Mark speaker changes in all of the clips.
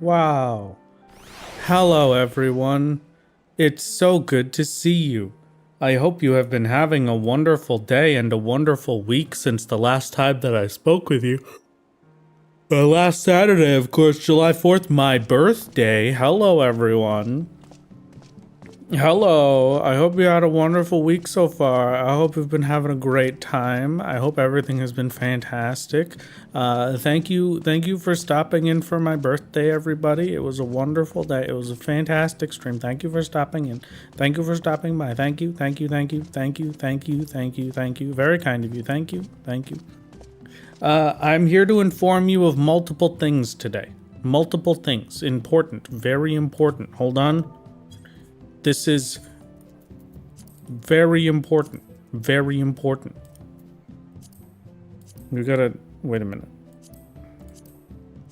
Speaker 1: Wow. Hello, everyone. It's so good to see you. I hope you have been having a wonderful day and a wonderful week since the last time that I spoke with you. Last Saturday, of course, July 4th, my birthday. Hello, everyone. Hello. I hope you had a wonderful week so far. I hope you've been having a great time. I hope everything has been fantastic. Thank you for stopping in for my birthday, everybody. It was a wonderful day. It was a fantastic stream. Thank you for stopping in. Thank you for stopping by. Thank you. Very kind of you. Thank you. I'm here to inform you of multiple things today. Multiple things. Important. Very important. Hold on. This is very important. Very important. We gotta... Wait a minute.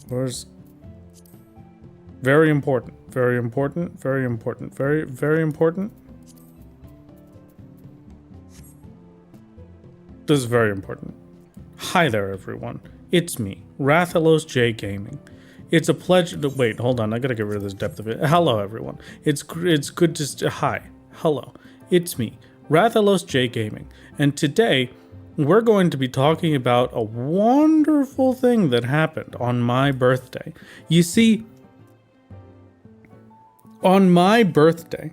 Speaker 1: Where's... Very important. Very important. Very important. Very important. This is very important. Hi there, everyone. It's me, Rathalos J Gaming. It's a pleasure to... Wait, hold on. I gotta get rid of this depth of it. Hello, everyone. It's good to... Hi. Hello. It's me, Rathalos J Gaming. And today, we're going to be talking about a wonderful thing that happened on my birthday. You see, on my birthday,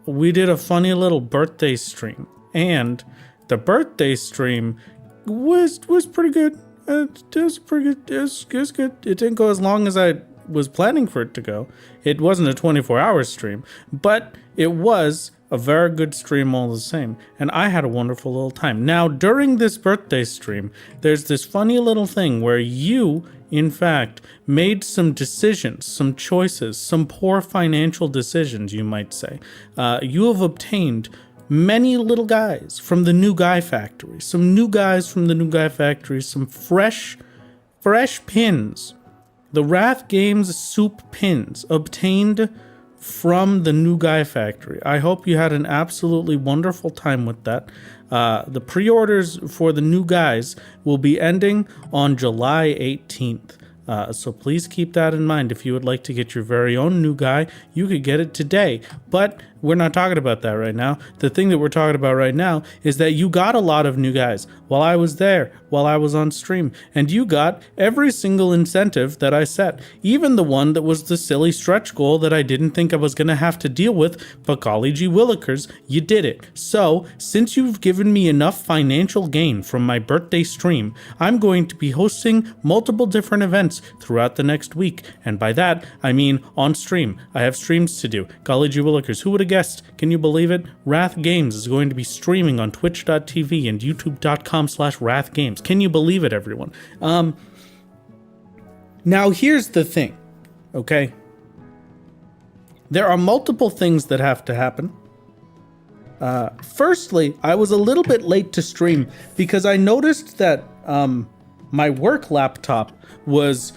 Speaker 1: we did a funny little birthday stream. And the birthday stream was pretty good. It was pretty good. It was good. It didn't go as long as I was planning for it to go. It wasn't a 24-hour stream, but it was a very good stream all the same. And I had a wonderful little time. Now, during this birthday stream, there's this funny little thing where you, in fact, made some decisions, some choices, some poor financial decisions, you might say. You have obtained many little guys from the New Guy Factory. Some new guys from the New Guy Factory. Some fresh pins. The Wrath Games soup pins obtained from the New Guy Factory. I hope you had an absolutely wonderful time with that. The pre-orders for the new guys will be ending on July 18th. So please keep that in mind. If you would like to get your very own new guy, you could get it today. But we're not talking about that right now. The thing that we're talking about right now is that you got a lot of new guys while I was there, while I was on stream. And you got every single incentive that I set. Even the one that was the silly stretch goal that I didn't think I was going to have to deal with. But golly gee willikers, you did it. So, since you've given me enough financial gain from my birthday stream, I'm going to be hosting multiple different events throughout the next week. And by that, I mean on stream. I have streams to do. Golly gee willikers, who would have guessed? Can you believe it? Wrath Games is going to be streaming on twitch.tv and youtube.com/wrathgames. Can you believe it, everyone? Now here's the thing, okay? There are multiple things that have to happen. Firstly, I was a little bit late to stream because I noticed that my work laptop was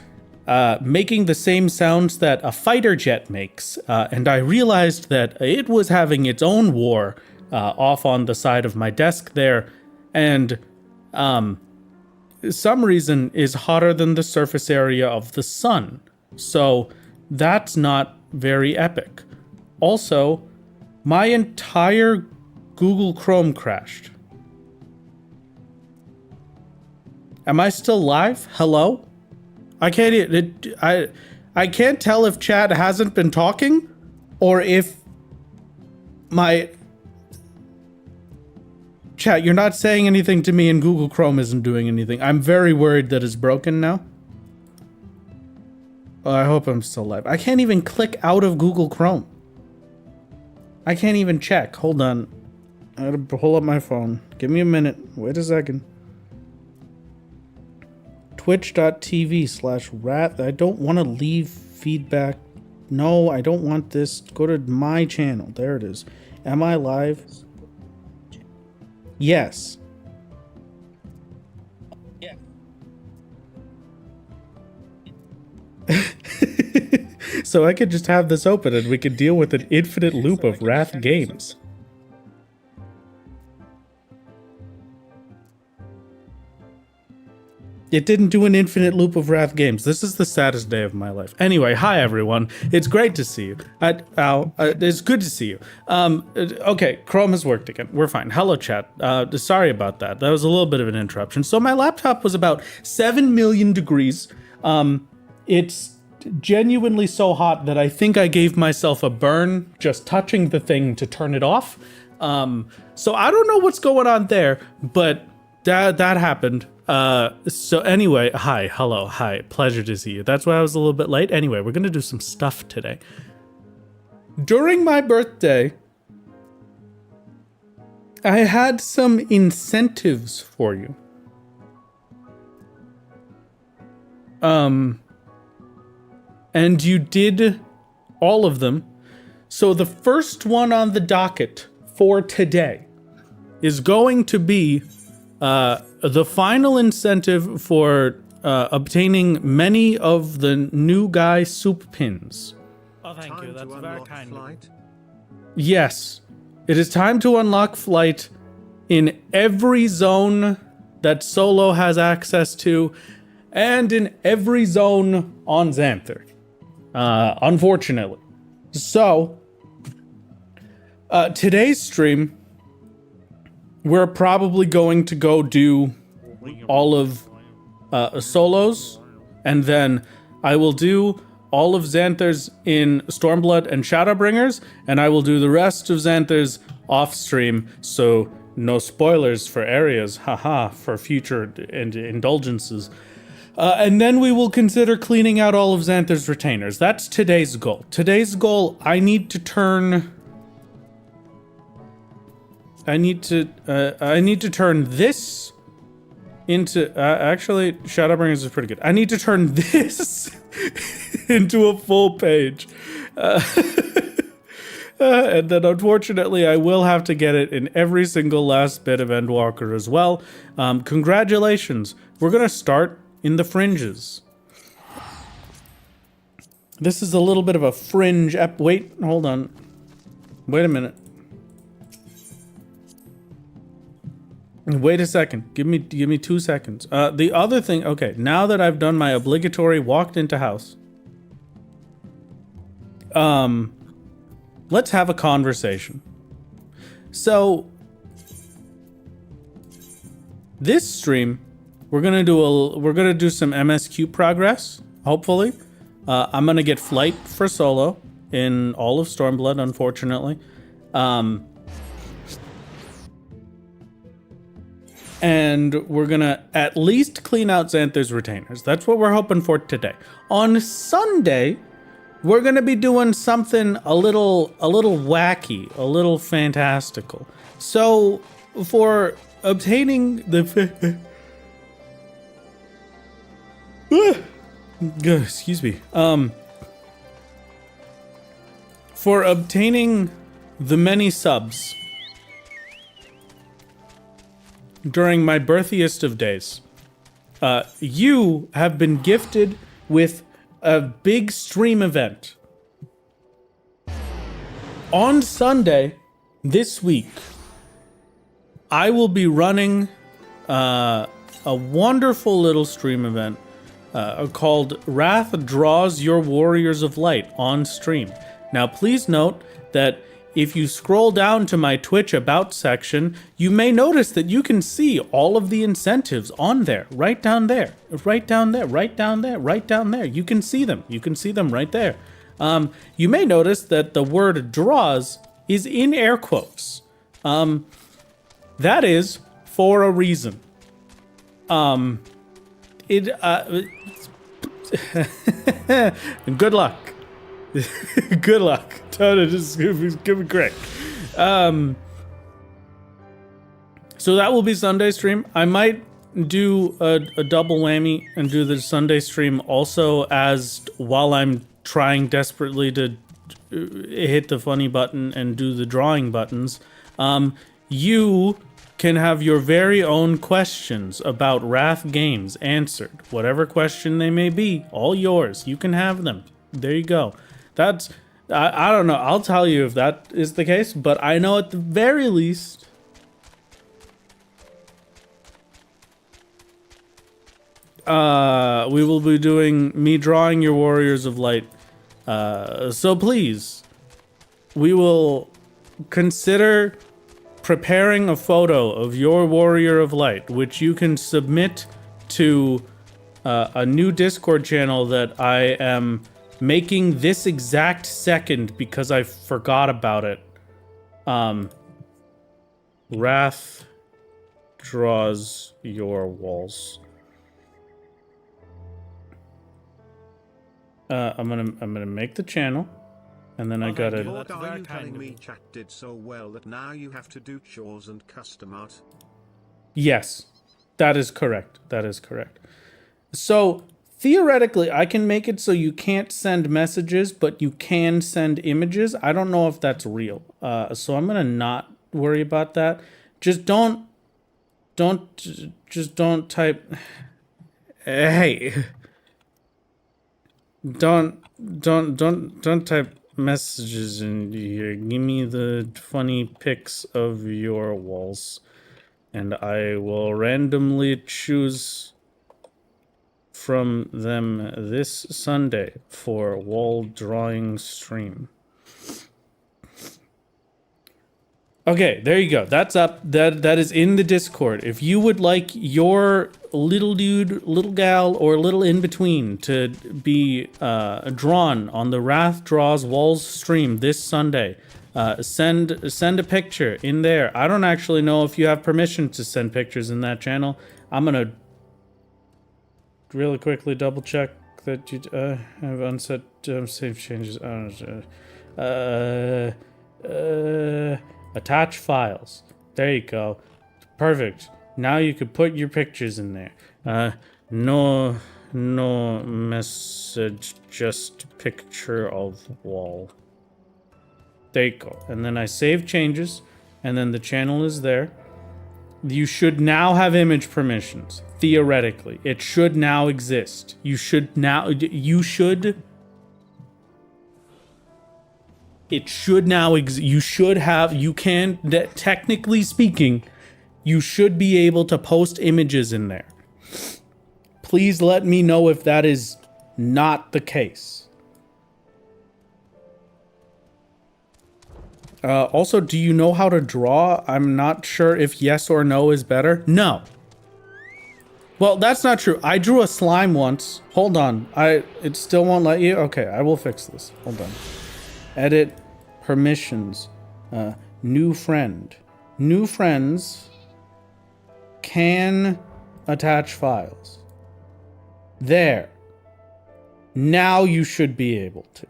Speaker 1: making the same sounds that a fighter jet makes, and I realized that it was having its own war off on the side of my desk there, and some reason is hotter than the surface area of the sun, so that's not very epic. Also, my entire Google Chrome crashed. Am I still live? Hello? I can't tell if chat hasn't been talking or if my chat, you're not saying anything to me and Google Chrome isn't doing anything. I'm very worried that it's broken now. Oh, I hope I'm still live. I can't even click out of Google Chrome. I can't even check. Hold on. I gotta pull up my phone. Give me a minute. Wait a second. Twitch.tv/rat. I don't want to leave feedback. No, I don't want this. Go to my channel. There it is. Am I live? Yes.
Speaker 2: Yeah.
Speaker 1: So I could just have this open and we could deal with an infinite loop of Wrath Games. It didn't do an infinite loop of Wrath games. This is the saddest day of my life. Anyway, hi everyone. It's great to see you. It's good to see you. Okay, Chrome has worked again. We're fine. Hello, chat. Sorry about that. That was a little bit of an interruption. So my laptop was about 7 million degrees. It's genuinely so hot that I think I gave myself a burn just touching the thing to turn it off. So I don't know what's going on there, but that happened. So anyway, hi, hello, hi, pleasure to see you. That's why I was a little bit late. Anyway, we're gonna do some stuff today. During my birthday, I had some incentives for you. And you did all of them. So the first one on the docket for today is going to be the final incentive for obtaining many of the new guy soup pins.
Speaker 2: Oh, thank you. That's very kind of you.
Speaker 1: Yes, it is time to unlock flight in every zone that Solo has access to, and in every zone on Xanther. Unfortunately. So, today's stream, we're probably going to go do all of Solos, and then I will do all of Xanthers in Stormblood and Shadowbringers, and I will do the rest of Xanthers off stream, so no spoilers for areas, haha, for future indulgences. And then we will consider cleaning out all of Xanthers retainers. That's today's goal. Today's goal, I need to turn this into, actually, Shadowbringers is pretty good. I need to turn this into a full page. And then unfortunately, I will have to get it in every single last bit of Endwalker as well. Congratulations. We're gonna start in the fringes. This is a little bit of a fringe wait, hold on. Wait a minute. Wait a second. Give me 2 seconds. The other thing, okay, now that I've done my obligatory walked into house, let's have a conversation. So, this stream, we're gonna do some MSQ progress, hopefully. I'm gonna get flight for Solo in all of Stormblood, unfortunately. And we're gonna at least clean out Xanthers retainers. That's what we're hoping for today. On Sunday, we're gonna be doing something a little wacky, a little fantastical. So for obtaining the excuse me. For obtaining the many subs during my birthiest of days, you have been gifted with a big stream event. On Sunday this week, I will be running a wonderful little stream event called Wrath Draws Your Warriors of Light on stream. Now, please note that if you scroll down to my Twitch About section, you may notice that you can see all of the incentives on there, right down there, right down there, right down there, right down there. You can see them. You can see them right there. You may notice that the word draws is in air quotes. That is for a reason. Good luck. Good luck. Just give me correct. So that will be Sunday stream. I might do a double whammy and do the Sunday stream also as while I'm trying desperately to hit the funny button and do the drawing buttons. You can have your very own questions about Wrath games answered. Whatever question they may be, all yours. You can have them. There you go. That's, I don't know. I'll tell you if that is the case, but I know at the very least we will be doing me drawing your warriors of light. So please, we will consider preparing a photo of your warrior of light, which you can submit to a new Discord channel that I am making this exact second because I forgot about it. Wrath draws your walls. I'm gonna make the channel, and then I gotta.
Speaker 2: Lord, are you telling
Speaker 3: me chat did so well that now you have to do chores and custom art?
Speaker 1: Yes, that is correct. That is correct. So theoretically, I can make it so you can't send messages, but you can send images. I don't know if that's real. So I'm gonna not worry about that. Just don't type. Hey. Don't type messages in here. Give me the funny pics of your walls, and I will randomly choose from them this Sunday for wall drawing stream. Okay, there you go. That's up. That is in the Discord. If you would like your little dude, little gal, or little in between to be drawn on the Wrath Draws Walls stream this Sunday, send a picture in there. I don't actually know if you have permission to send pictures in that channel. I'm gonna really quickly double check that you have unset save changes. Attach files. There you go. Perfect. Now you could put your pictures in there. No message, just picture of wall. There you go. And then I save changes, and then the channel is there. You should now have image permissions. Theoretically, it should now exist. You should. It should now technically speaking, you should be able to post images in there. Please let me know if that is not the case. Also, do you know how to draw? I'm not sure if yes or no is better. No. Well, that's not true. I drew a slime once. Hold on. It still won't let you? Okay, I will fix this. Hold on. Edit. Permissions. New friend. New friends can attach files. There. Now you should be able to.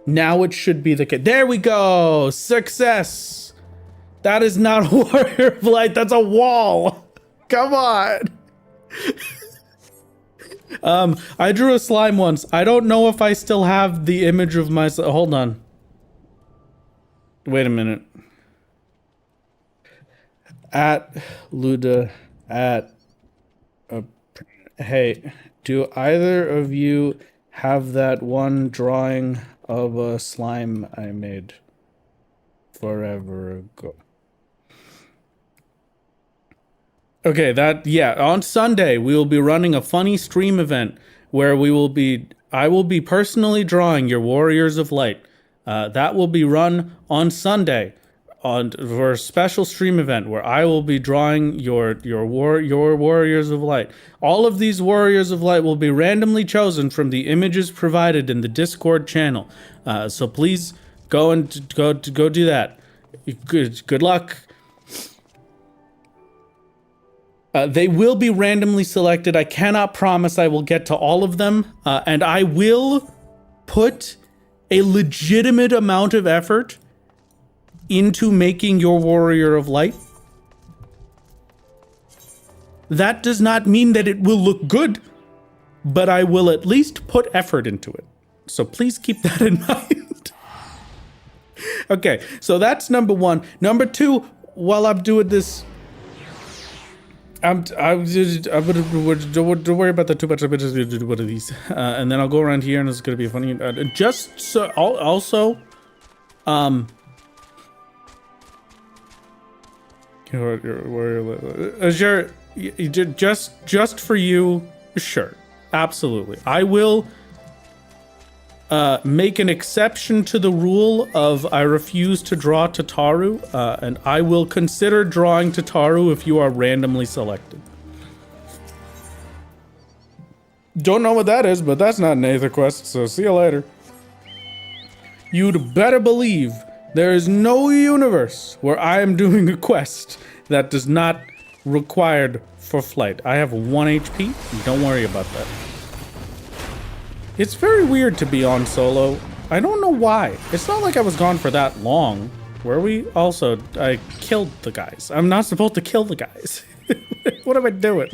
Speaker 1: Now it should be the case. There we go! Success! That is not a warrior of light, that's a wall! Come on! I drew a slime once. I don't know if I still have the image of myself. Hold on. Wait a minute. At Luda, hey, do either of you have that one drawing of a slime I made forever ago? Okay, on Sunday we will be running a funny stream event where I will be personally drawing your Warriors of Light. That will be run on Sunday for a special stream event where I will be drawing your Warriors of Light. All of these Warriors of Light will be randomly chosen from the images provided in the Discord channel. So please go do that. Good luck. They will be randomly selected. I cannot promise I will get to all of them, and I will put a legitimate amount of effort into making your Warrior of Light. That does not mean that it will look good, but I will at least put effort into it. So please keep that in mind. Okay, so that's number one. Number two, while I'm doing this, don't worry about that too much. I'm just gonna do one of these, and then I'll go around here, and it's gonna be funny. Just so, also, Azure, just for you, sure, absolutely. I will make an exception to the rule of I refuse to draw Tataru, and I will consider drawing Tataru if you are randomly selected. Don't know what that is, but that's not an Aether quest, so see you later. You'd better believe there is no universe where I am doing a quest that does not required for flight. I have 1 HP, don't worry about that. It's very weird to be on solo. I don't know why. It's not like I was gone for that long. Were we? Also, I killed the guys. I'm not supposed to kill the guys. What am I doing?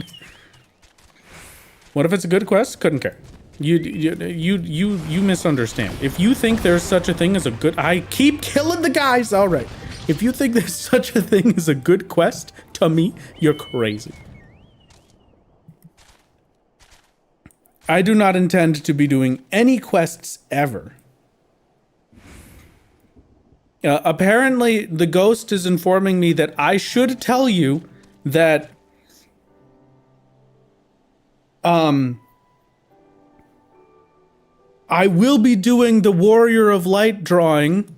Speaker 1: What if it's a good quest? Couldn't care. You misunderstand. If you think there's such a thing as a good... I keep killing the guys! Alright. If you think there's such a thing as a good quest, to me, you're crazy. I do not intend to be doing any quests ever. Apparently, the ghost is informing me that I should tell you that... I will be doing the Warrior of Light drawing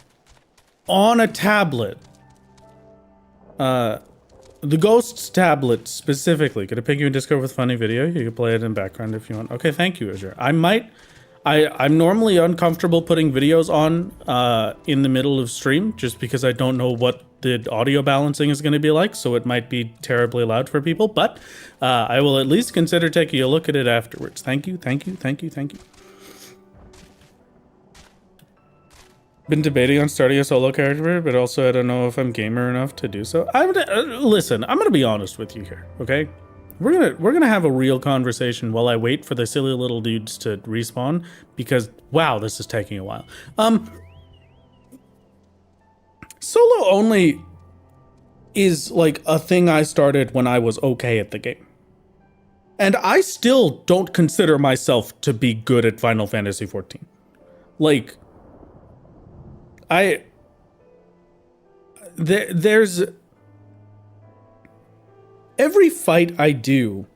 Speaker 1: on a tablet. The Ghost's tablet specifically. Could I pick you in Discord with funny video? You can play it in background if you want. Okay, thank you, Azure. I'm normally uncomfortable putting videos on in the middle of stream just because I don't know what the audio balancing is going to be like, so it might be terribly loud for people, but I will at least consider taking a look at it afterwards. Thank you, thank you, thank you, thank you. Been debating on starting a solo character, but also I don't know if I'm gamer enough to do so. Listen, I'm gonna be honest with you here, okay? We're gonna have a real conversation while I wait for the silly little dudes to respawn, because wow, this is taking a while. Solo only is like a thing I started when I was okay at the game. And I still don't consider myself to be good at Final Fantasy XIV. Like, there's every fight I do,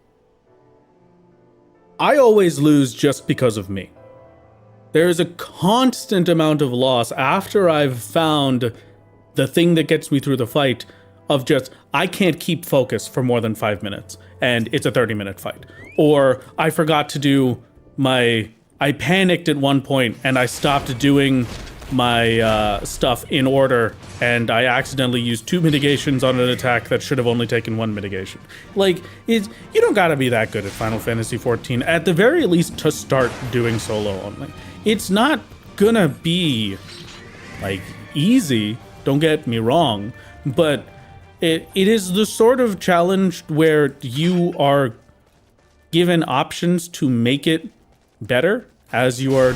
Speaker 1: I always lose just because of me. There's a constant amount of loss after I've found the thing that gets me through the fight of just, I can't keep focus for more than 5 minutes and it's a 30-minute fight. Or I forgot to do I panicked at one point and I stopped doing my stuff in order and I accidentally used 2 mitigations on an attack that should have only taken 1 mitigation. Like, you don't gotta be that good at Final Fantasy XIV, at the very least to start doing solo only. It's not gonna be, like, easy, don't get me wrong, but it is the sort of challenge where you are given options to make it better as you are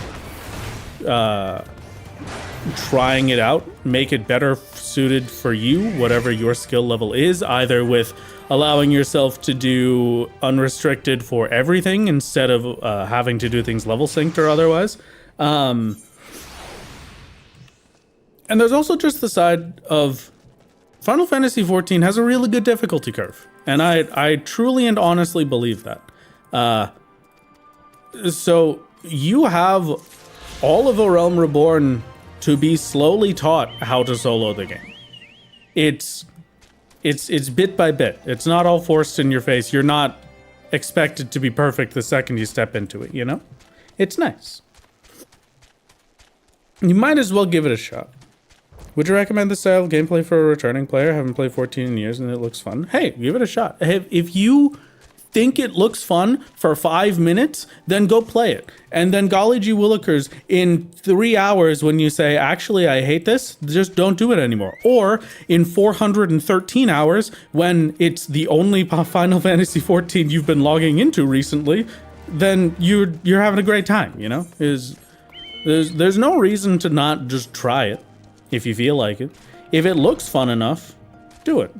Speaker 1: trying it out, make it better suited for you, whatever your skill level is, either with allowing yourself to do unrestricted for everything instead of having to do things level synced or otherwise. And there's also just the side of Final Fantasy XIV has a really good difficulty curve, and I truly and honestly believe that. So you have all of A Realm Reborn to be slowly taught how to solo the game. It's bit by bit. It's not all forced in your face. You're not expected to be perfect the second you step into it, you know? It's nice. You might as well give it a shot. Would you recommend this style of gameplay for a returning player? I haven't played 14 in years and it looks fun. Hey, give it a shot. If you think it looks fun for 5 minutes, then go play it. And then golly gee willikers, in 3 hours when you say, actually, I hate this, just don't do it anymore. Or in 413 hours, when it's the only Final Fantasy XIV you've been logging into recently, then you're having a great time, you know? There's no reason to not just try it if you feel like it. If it looks fun enough, do it.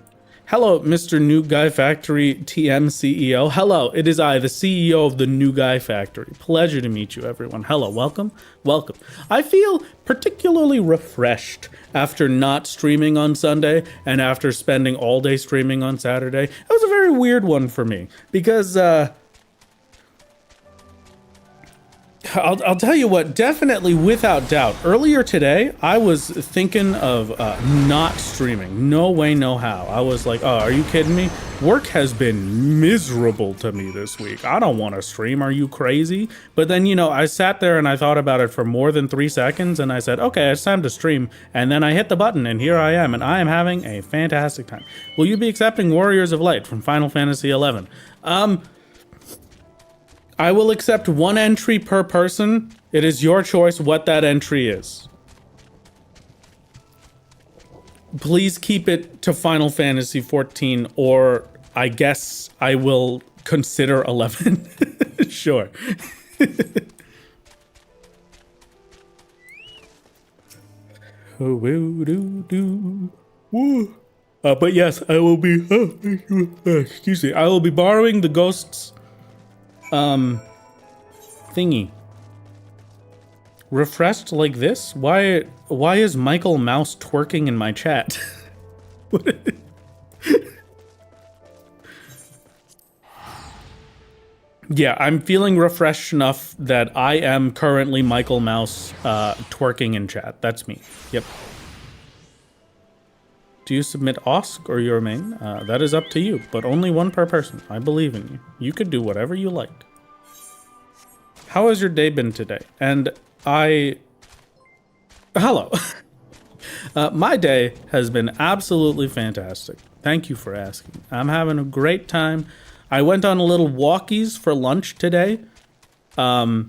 Speaker 1: Hello, Mr. New Guy Factory TM CEO. Hello, it is I, the CEO of the New Guy Factory. Pleasure to meet you, everyone. Hello, welcome, welcome. I feel particularly refreshed after not streaming on Sunday and after spending all day streaming on Saturday. It was a very weird one for me because, I'll tell you what, definitely without doubt, earlier today, I was thinking of not streaming. No way, no how. I was like, oh, are you kidding me? Work has been miserable to me this week. I don't want to stream. Are you crazy? But then, you know, I sat there and I thought about it for more than 3 seconds and I said, okay, it's time to stream. And then I hit the button and here I am and I am having a fantastic time. Will you be accepting Warriors of Light from Final Fantasy XI? I will accept 1 entry per person. It is your choice what that entry is. Please keep it to Final Fantasy 14, or I guess I will consider 11. Sure. But yes, I will be. Excuse me. I will be borrowing the Ghost's thingy. Refreshed like this? Why is Michael Mouse twerking in my chat? Yeah, I'm feeling refreshed enough that I am currently Michael Mouse twerking in chat. That's me. Yep. Do you submit OSC or your main? That is up to you, but only 1 per person. I believe in you. You could do whatever you like. How has your day been today? And hello. My day has been absolutely fantastic. Thank you for asking. I'm having a great time. I went on a little walkies for lunch today. There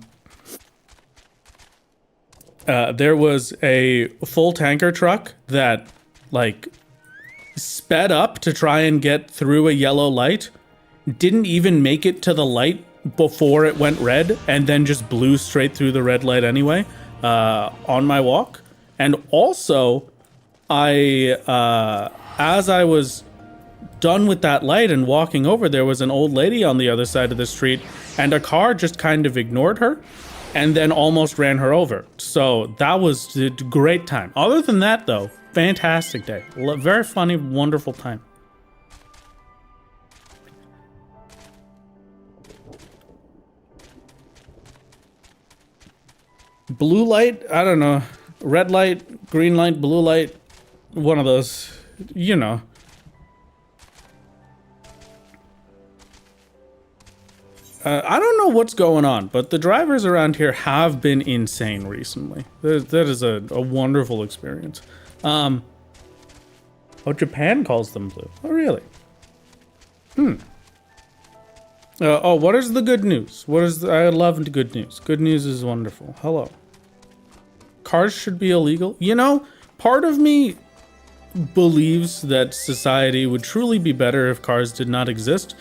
Speaker 1: was a full tanker truck that, like, sped up to try and get through a yellow light, didn't even make it to the light before it went red, and then just blew straight through the red light anyway, on my walk. And also, as I was done with that light and walking over, there was an old lady on the other side of the street, and a car just kind of ignored her and then almost ran her over. So that was a great time. Other than that, though, fantastic day. Very funny, wonderful time. Blue light? I don't know. Red light, green light, blue light. One of those, you know. I don't know what's going on, but the drivers around here have been insane recently. That is a wonderful experience. Oh, Japan calls them blue. Oh, really? Oh, what is the good news? I love good news. Good news is wonderful. Hello. Cars should be illegal. You know, part of me believes that society would truly be better if cars did not exist.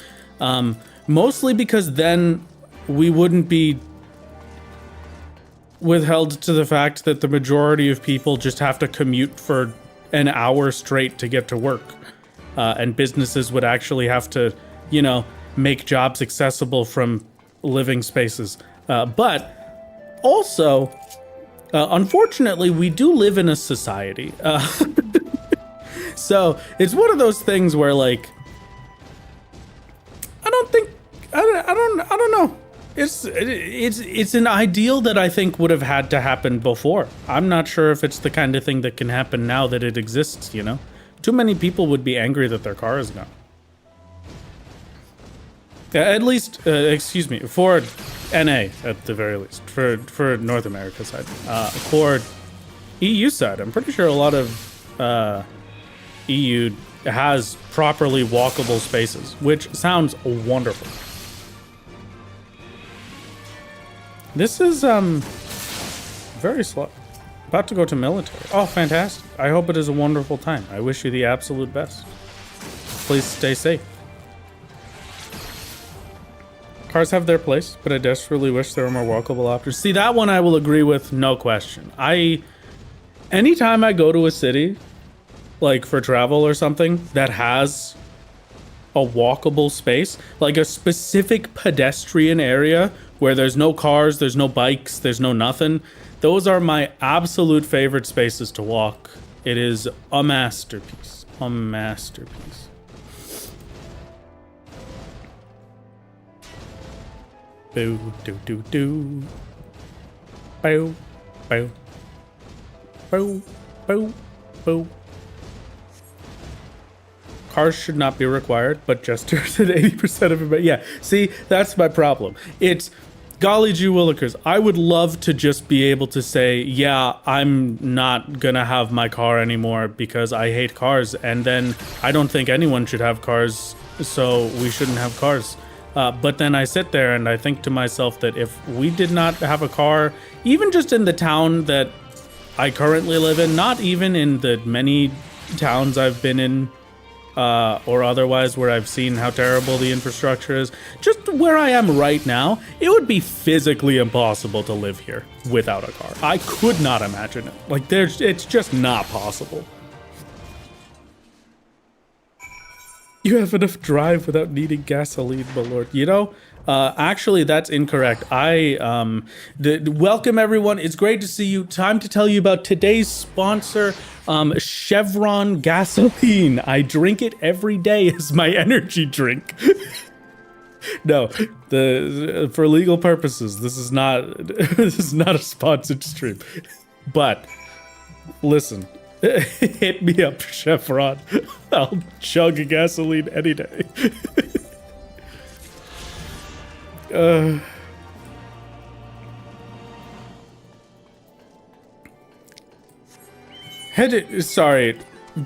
Speaker 1: Mostly because then we wouldn't be withheld to the fact that the majority of people just have to commute for an hour straight to get to work. And businesses would actually have to, you know, make jobs accessible from living spaces. But also, unfortunately, we do live in a society. So it's one of those things where, like, I don't know. It's an ideal that I think would have had to happen before. I'm not sure if it's the kind of thing that can happen now that it exists, you know? Too many people would be angry that their car is gone. At least, excuse me, for NA at the very least, for North America side. For EU side, I'm pretty sure a lot of EU has properly walkable spaces, which sounds wonderful. This is very slow. About to go to military. Oh, fantastic. I hope it is a wonderful time. I wish you the absolute best. Please stay safe. Cars have their place, but I desperately wish there were more walkable options. See, that one I will agree with, no question. Anytime I go to a city, like for travel or something, that has a walkable space, like a specific pedestrian area where there's no cars, there's no bikes, there's no nothing. Those are my absolute favorite spaces to walk. It is a masterpiece. A masterpiece. Boo, doo, doo, doo. Boo, boo. Boo, boo, boo. Cars should not be required, but jesters at 80% of it. Yeah, see, that's my problem. It's, golly gee willikers, I would love to just be able to say, yeah, I'm not gonna have my car anymore because I hate cars, and then I don't think anyone should have cars, so we shouldn't have cars. But then I sit there and I think to myself that if we did not have a car, even just in the town that I currently live in, not even in the many towns I've been in, or otherwise where I've seen how terrible the infrastructure is, just where I am right now, it would be physically impossible to live here without a car. I could not imagine it. Like, it's just not possible. You have enough drive without needing gasoline, my lord. You know, actually, that's incorrect. Welcome everyone. It's great to see you. Time to tell you about today's sponsor, Chevron gasoline. I drink it every day as my energy drink. No, for legal purposes, this is not a sponsored stream. But listen. Hit me up, Chevron. I'll chug a gasoline any day. Sorry,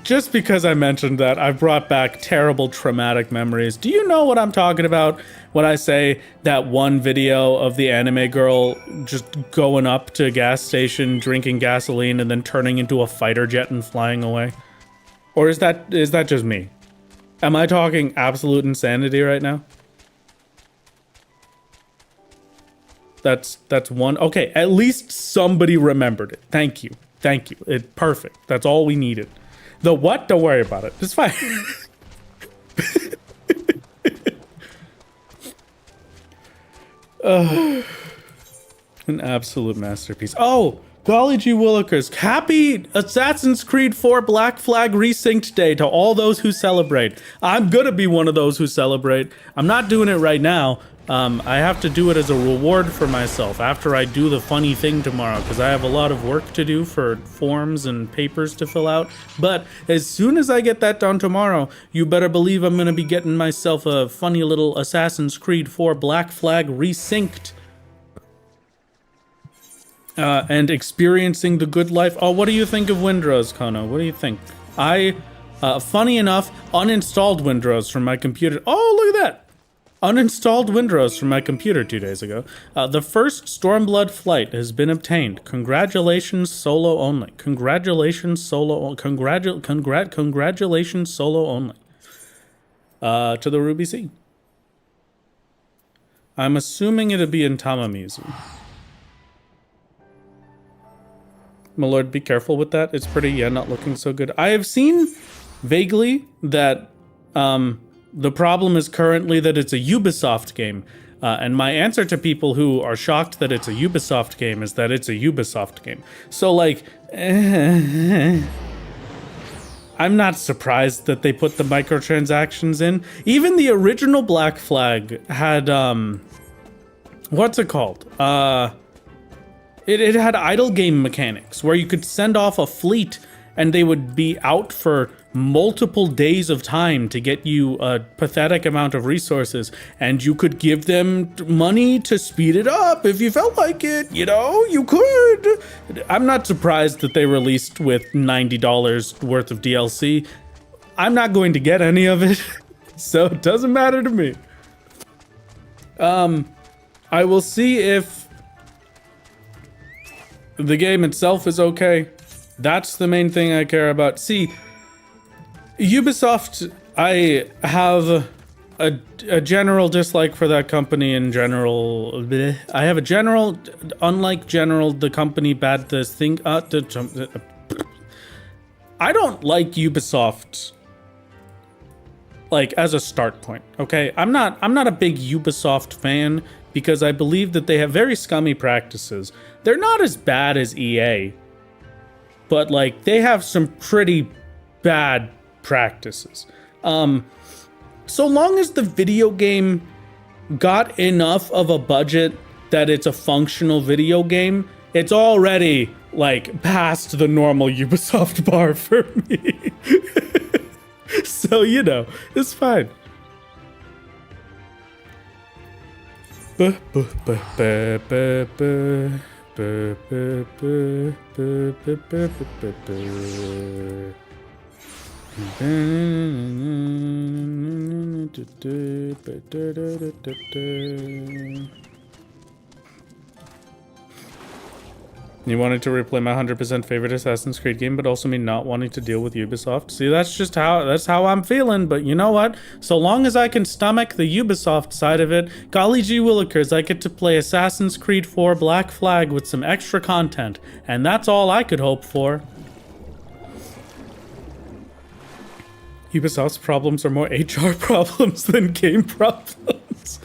Speaker 1: just because I mentioned that, I brought back terrible traumatic memories. Do you know what I'm talking about when I say that one video of the anime girl just going up to a gas station, drinking gasoline, and then turning into a fighter jet and flying away? Or is that just me? Am I talking absolute insanity right now? That's one. Okay, at least somebody remembered it. Thank you. Thank you. Perfect. That's all we needed. The what? Don't worry about it. It's fine. An absolute masterpiece. Oh, golly gee willikers. Happy Assassin's Creed 4 Black Flag Resynced Day to all those who celebrate. I'm gonna be one of those who celebrate. I'm not doing it right now. I have to do it as a reward for myself after I do the funny thing tomorrow, because I have a lot of work to do for forms and papers to fill out. But as soon as I get that done tomorrow, you better believe I'm going to be getting myself a funny little Assassin's Creed 4 Black Flag Resynced. And experiencing the good life. Oh, what do you think of Windrose, Kono? What do you think? Funny enough, uninstalled Windrose from my computer. Oh, look at that! Uninstalled Windrose from my computer 2 days ago. The first Stormblood flight has been obtained. Congratulations, solo only. Congratulations, solo. Congratulations, solo only. To the Ruby Sea. I'm assuming it'll be in Tamamizu. My lord, be careful with that. It's pretty, not looking so good. I have seen vaguely that, the problem is currently that it's a Ubisoft game, and my answer to people who are shocked that it's a Ubisoft game is that it's a Ubisoft game. So, like, I'm not surprised that they put the microtransactions in. Even the original Black Flag had, what's it called? It had idle game mechanics where you could send off a fleet and they would be out for multiple days of time to get you a pathetic amount of resources, and you could give them money to speed it up if you felt like it, you could. I'm not surprised that they released with $90 worth of DLC. I'm not going to get any of it, so it doesn't matter to me. I will see if the game itself is okay. That's the main thing I care about. See, Ubisoft, I have a general dislike for that company in general. Bleh. I have a general, unlike general, the company bad this thing. I don't like Ubisoft like as a start point. Okay, I'm not a big Ubisoft fan because I believe that they have very scummy practices. They're not as bad as EA, but like they have some pretty bad practices. So long as the video game got enough of a budget that it's a functional video game, it's already like past the normal Ubisoft bar for me. So, you know, it's fine. You wanted to replay my 100% favorite Assassin's Creed game, but also me not wanting to deal with Ubisoft. See, that's how I'm feeling, but you know what? So long as I can stomach the Ubisoft side of it, golly gee willikers, I get to play Assassin's Creed 4 Black Flag with some extra content, and that's all I could hope for. Ubisoft's problems are more HR problems than game problems.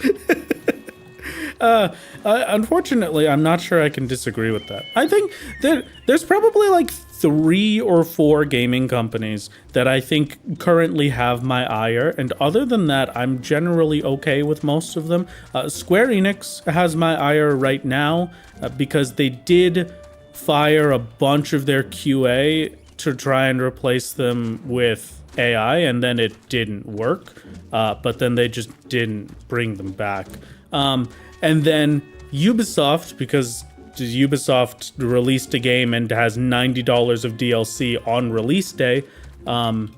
Speaker 1: Unfortunately, I'm not sure I can disagree with that. I think that there's probably like 3 or 4 gaming companies that I think currently have my ire, and other than that, I'm generally okay with most of them. Square Enix has my ire right now because they did fire a bunch of their QA to try and replace them with AI, and then it didn't work, but then they just didn't bring them back. And then Ubisoft, because Ubisoft released a game and has $90 of DLC on release day, I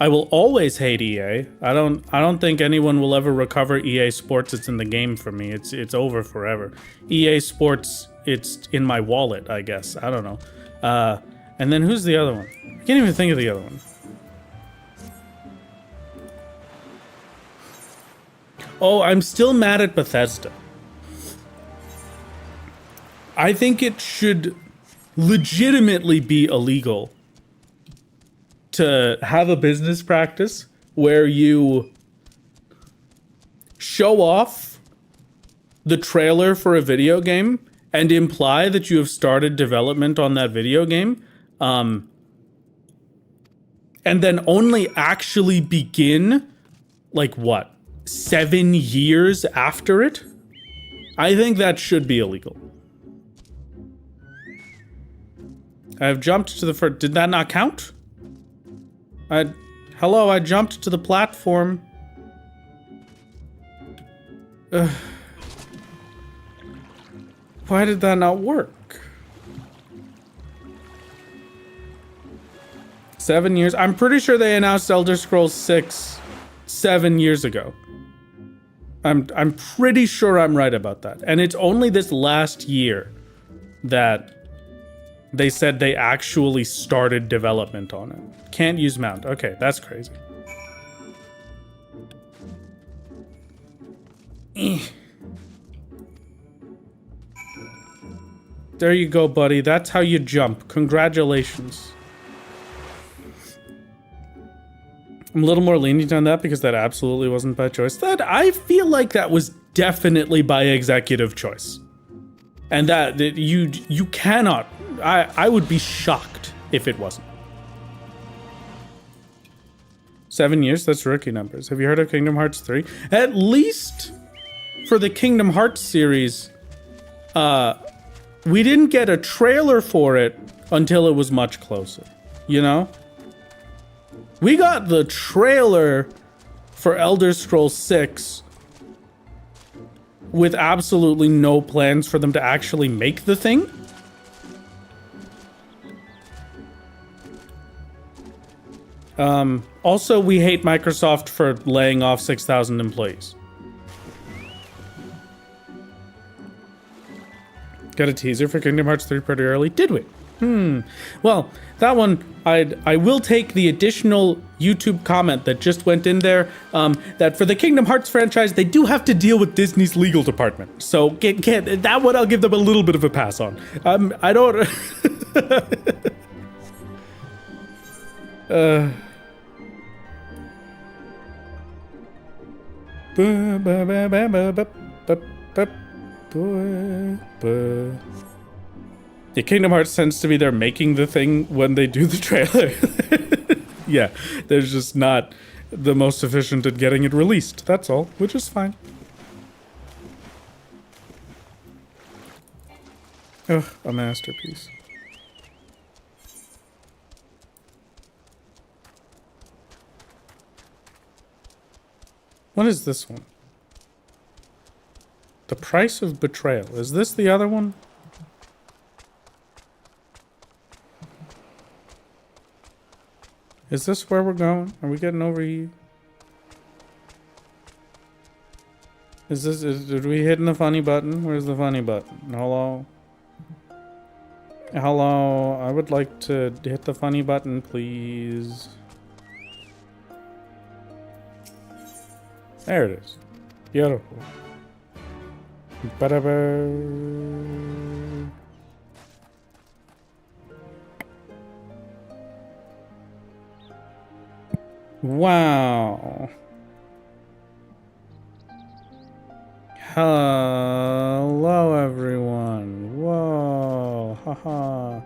Speaker 1: will always hate EA. I don't think anyone will ever recover EA Sports. It's in the game for me. It's over forever. EA Sports, it's in my wallet, I guess. I don't know. And then who's the other one? I can't even think of the other one. Oh, I'm still mad at Bethesda. I think it should legitimately be illegal to have a business practice where you show off the trailer for a video game and imply that you have started development on that video game, and then only actually begin, like, what, 7 years after it? I think that should be illegal. I've jumped to the first. Did that not count? Hello, I jumped to the platform. Why did that not work? 7 years? I'm pretty sure they announced Elder Scrolls 6 7 years ago. I'm pretty sure I'm right about that. And it's only this last year that they said they actually started development on it. Can't use mount. Okay, that's crazy. There you go, buddy. That's how you jump. Congratulations. I'm a little more lenient on that because that absolutely wasn't by choice. That I feel like that was definitely by executive choice. And that you cannot. I would be shocked if it wasn't. 7 years, that's rookie numbers. Have you heard of Kingdom Hearts 3? At least for the Kingdom Hearts series, we didn't get a trailer for it until it was much closer, you know? We got the trailer for Elder Scrolls 6 with absolutely no plans for them to actually make the thing. Also, we hate Microsoft for laying off 6,000 employees. Got a teaser for Kingdom Hearts 3 pretty early? Did we? Well, that one, I will take the additional YouTube comment that just went in there, that for the Kingdom Hearts franchise, they do have to deal with Disney's legal department. So, that one I'll give them a little bit of a pass on. I don't... Uh. Yeah, Kingdom Hearts tends to be there making the thing when they do the trailer. Yeah, they're just not the most efficient at getting it released. That's all, which is fine. Ugh, a masterpiece. What is this one? The Price of Betrayal. Is this the other one? Is this where we're going? Are we getting over here? Did we hit the funny button? Where's the funny button? Hello? Hello? I would like to hit the funny button, please. There it is. Beautiful. Ba-da-ba. Wow. Hello, everyone. Whoa. Haha.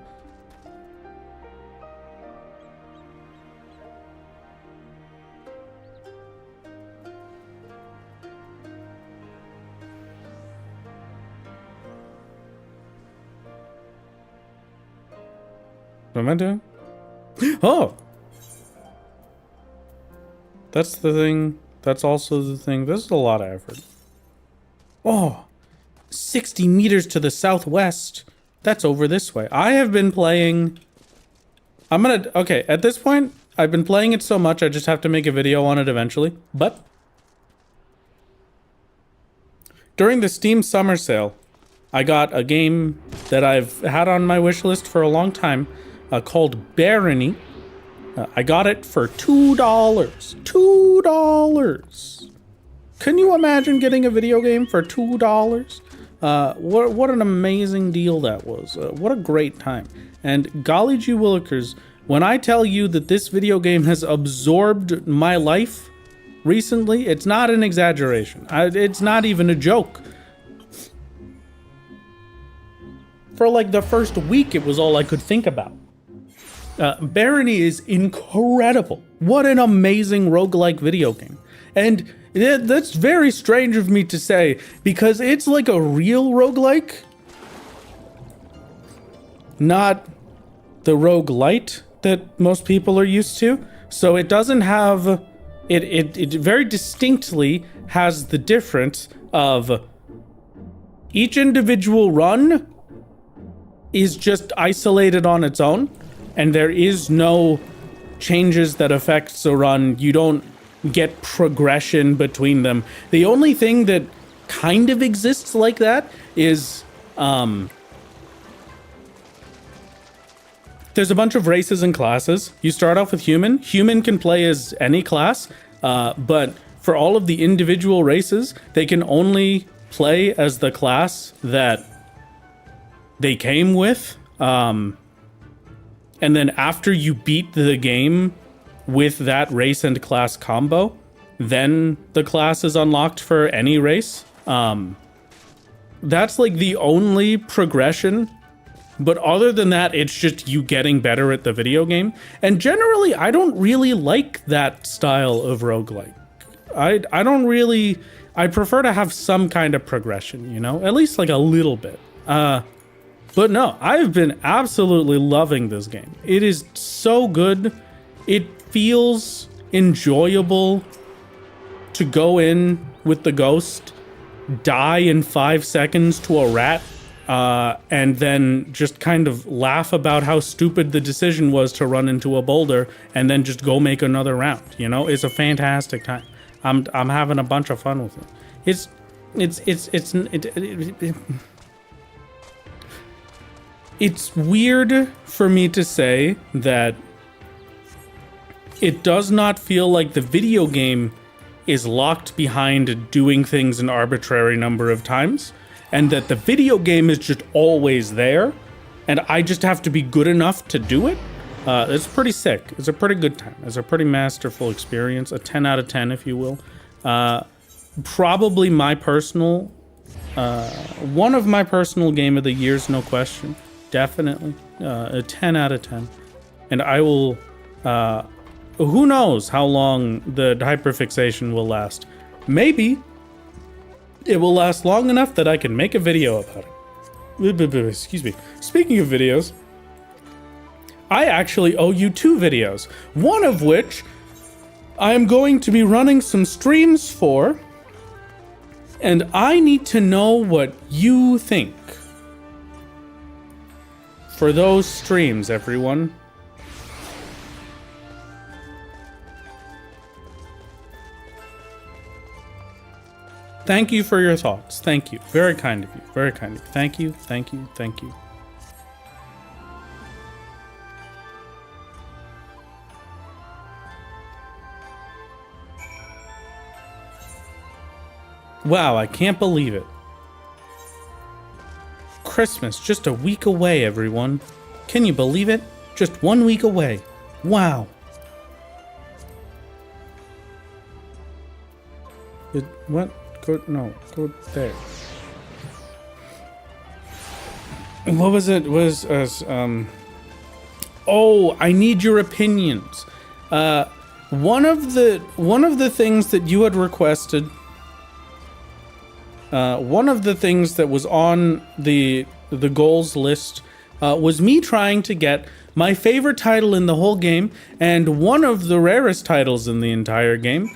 Speaker 1: What am I doing? Oh! That's the thing. That's also the thing. This is a lot of effort. Oh! 60 meters to the southwest. That's over this way. I have been playing... Okay, at this point, I've been playing it so much I just have to make a video on it eventually. But... during the Steam Summer Sale, I got a game that I've had on my wish list for a long time. Called Barony. I got it for $2. $2! Can you imagine getting a video game for $2? What an amazing deal that was. What a great time. And golly gee willikers, when I tell you that this video game has absorbed my life recently, it's not an exaggeration. It's not even a joke. For like the first week, it was all I could think about. Barony is incredible. What an amazing roguelike video game. And that's very strange of me to say, because it's like a real roguelike. Not the roguelite that most people are used to. So it doesn't have... It very distinctly has the difference of each individual run is just isolated on its own. And there is no changes that affect the run. You don't get progression between them. The only thing that kind of exists like that is there's a bunch of races and classes. You start off with human. Human can play as any class, but for all of the individual races, they can only play as the class that they came with. And then after you beat the game with that race and class combo, then the class is unlocked for any race. That's like the only progression. But other than that, it's just you getting better at the video game. And generally, I don't really like that style of roguelike. I don't really... I prefer to have some kind of progression, you know? At least like a little bit. But no, I've been absolutely loving this game. It is so good. It feels enjoyable to go in with the ghost, die in 5 seconds to a rat, and then just kind of laugh about how stupid the decision was to run into a boulder and then just go make another round. You know, it's a fantastic time. I'm having a bunch of fun with it. It's weird for me to say that it does not feel like the video game is locked behind doing things an arbitrary number of times, and that the video game is just always there, and I just have to be good enough to do it. It's pretty sick. It's a pretty good time. It's a pretty masterful experience. A 10 out of 10, if you will. Probably my personal, one of my personal game of the years, no question. Definitely. A 10 out of 10. And I will, who knows how long the hyperfixation will last. Maybe it will last long enough that I can make a video about it. Excuse me. Speaking of videos, I actually owe you 2 videos. One of which I am going to be running some streams for, and I need to know what you think for those streams, everyone. Thank you for your thoughts. Thank you. Very kind of you. Very kind of you. Thank you. Thank you. Thank you. Wow, I can't believe it. Christmas, just a week away, everyone. Can you believe it? Just 1 week away. Wow. What? Go there. What was it? Oh, I need your opinions. One of the things that you had requested, one of the things that was on the goals list was me trying to get my favorite title in the whole game and one of the rarest titles in the entire game.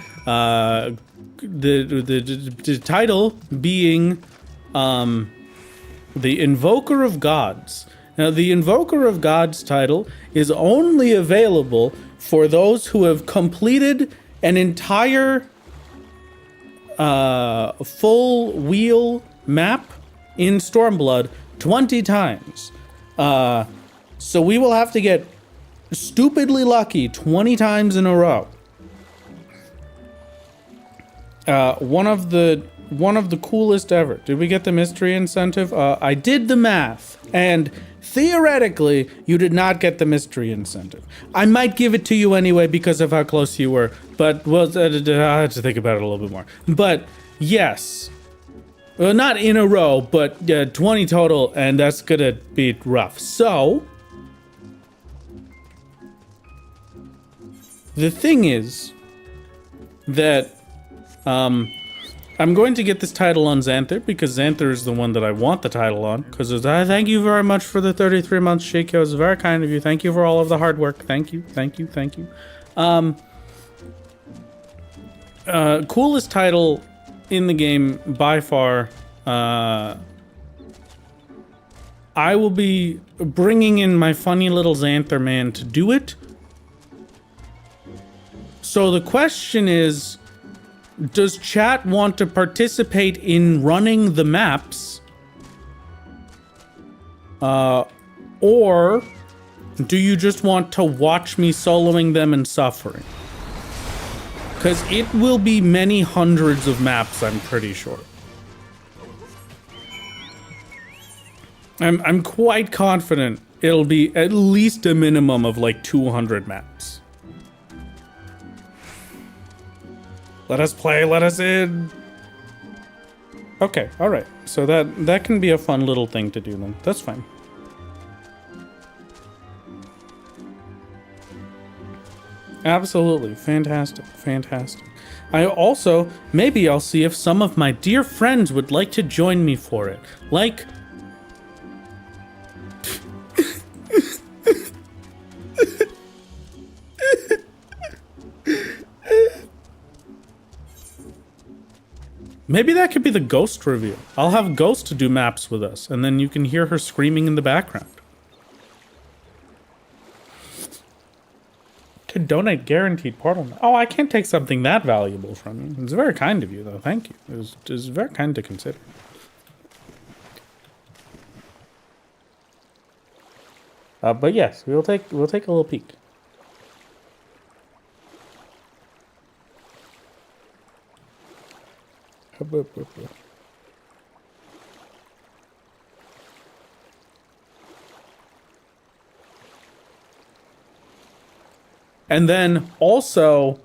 Speaker 1: The title being the Invoker of Gods. Now, the Invoker of Gods title is only available for those who have completed an entire full wheel map in Stormblood 20 times. So we will have to get stupidly lucky 20 times in a row. One of the coolest ever. Did we get the mystery incentive? I did the math, and theoretically, you did not get the mystery incentive. I might give it to you anyway because of how close you were, but well, I have to think about it a little bit more. But yes, well, not in a row, but 20 total, and that's gonna be rough. So the thing is that I'm going to get this title on Xanther because Xanther is the one that I want the title on. Because thank you very much for the 33 months, Shakyo. It was very kind of you. Thank you for all of the hard work. Thank you, thank you, thank you. Coolest title in the game by far. I will be bringing in my funny little Xanther man to do it. So the question is, does chat want to participate in running the maps? Or do you just want to watch me soloing them and suffering? Because it will be many hundreds of maps, I'm pretty sure. I'm quite confident it'll be at least a minimum of like 200 maps. Let us play, let us in. Okay, alright. So that can be a fun little thing to do then. That's fine. Absolutely. Fantastic. Fantastic. I also, maybe I'll see if some of my dear friends would like to join me for it. Like... Maybe that could be the Ghost reveal. I'll have Ghost to do maps with us, and then you can hear her screaming in the background. To donate guaranteed portal. Oh, I can't take something that valuable from you. It's very kind of you, though. Thank you. It was very kind to consider. But yes, we'll take a little peek. And then also,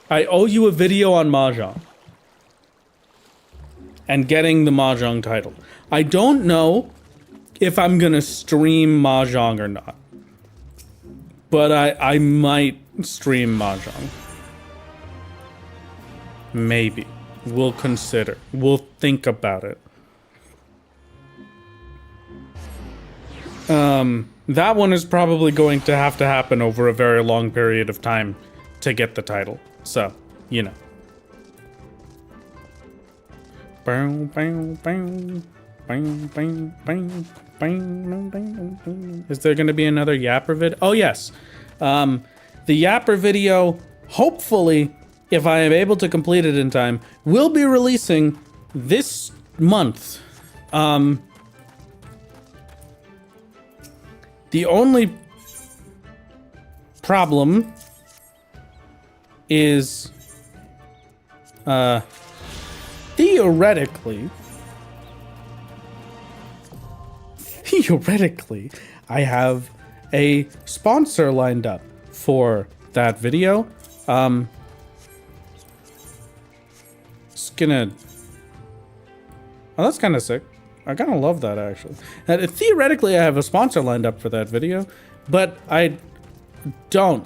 Speaker 1: I owe you a video on Mahjong. And getting the Mahjong title. I don't know if I'm gonna stream Mahjong or not. But I might stream Mahjong. Maybe. We'll consider. We'll think about it. That one is probably going to happen over a very long period of time to get the title. So, you know. Is there going to be another Yapper vid? Oh, yes. The Yapper video, hopefully, if I am able to complete it in time, will be releasing this month. The only problem is, theoretically, I have a sponsor lined up for that video. It's gonna... Oh, that's kind of sick. I kind of love that, actually. Theoretically, I have a sponsor lined up for that video, but I don't.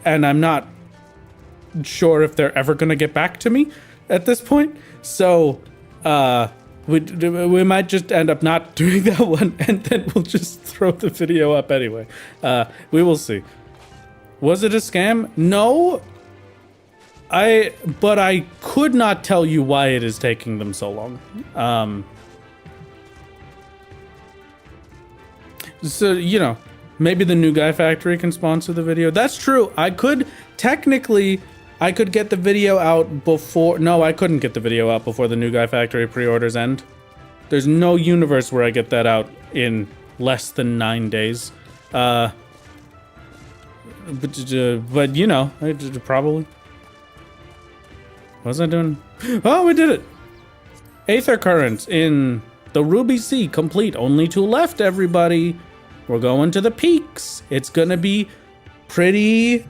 Speaker 1: And I'm not sure if they're ever going to get back to me at this point. So, we might just end up not doing that one, and then we'll just throw the video up anyway. We will see. Was it a scam? No. But I could not tell you why it is taking them so long. So, you know, maybe the New Guy Factory can sponsor the video. That's true. I could get the video out before... No, I couldn't get the video out before the New Guy Factory pre-orders end. There's no universe where I get that out in less than 9 days. But you know, I probably... What was I doing? Oh, we did it! Aether Currents in the Ruby Sea, complete. Only 2 left, everybody. We're going to the peaks. It's gonna be pretty...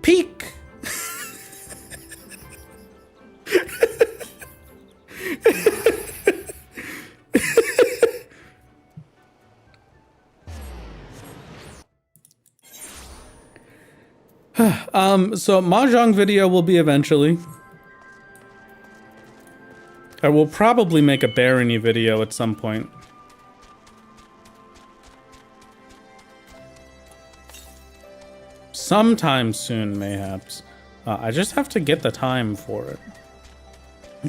Speaker 1: peak. So Mahjong video will be eventually. I will probably make a Barony video at some point. Sometime soon, mayhaps. I just have to get the time for it.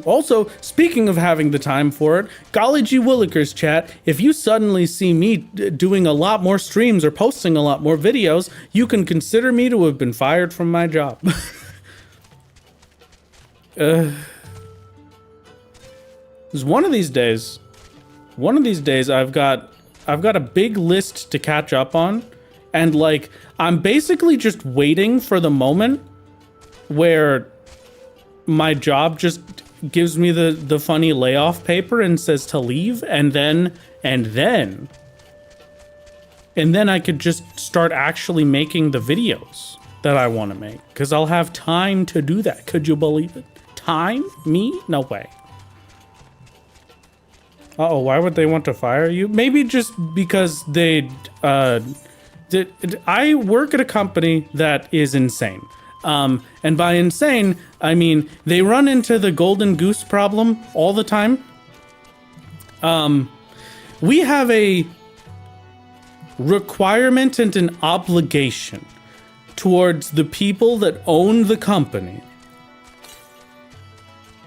Speaker 1: Also, speaking of having the time for it, golly gee willikers, chat, if you suddenly see me doing a lot more streams or posting a lot more videos, you can consider me to have been fired from my job. Because one of these days I've got a big list to catch up on, and like I'm basically just waiting for the moment where my job just gives me the funny layoff paper and says to leave, and then I could just start actually making the videos that I want to make, because I'll have time to do that. Could you believe it? Time? Me? No way. Uh-oh, why would they want to fire you? Maybe just because I work at a company that is insane. And by insane, I mean they run into the golden goose problem all the time. We have a requirement and an obligation towards the people that own the company.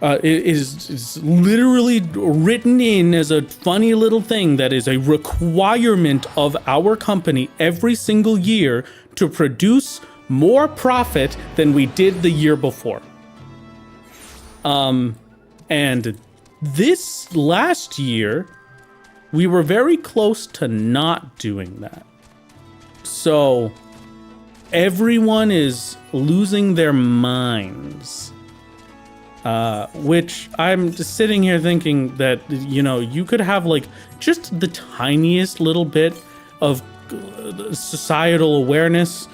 Speaker 1: It is literally written in as a funny little thing that is a requirement of our company every single year to produce more profit than we did the year before. And this last year, we were very close to not doing that. So everyone is losing their minds. which I'm just sitting here thinking that, you know, you could have like just the tiniest little bit of societal awareness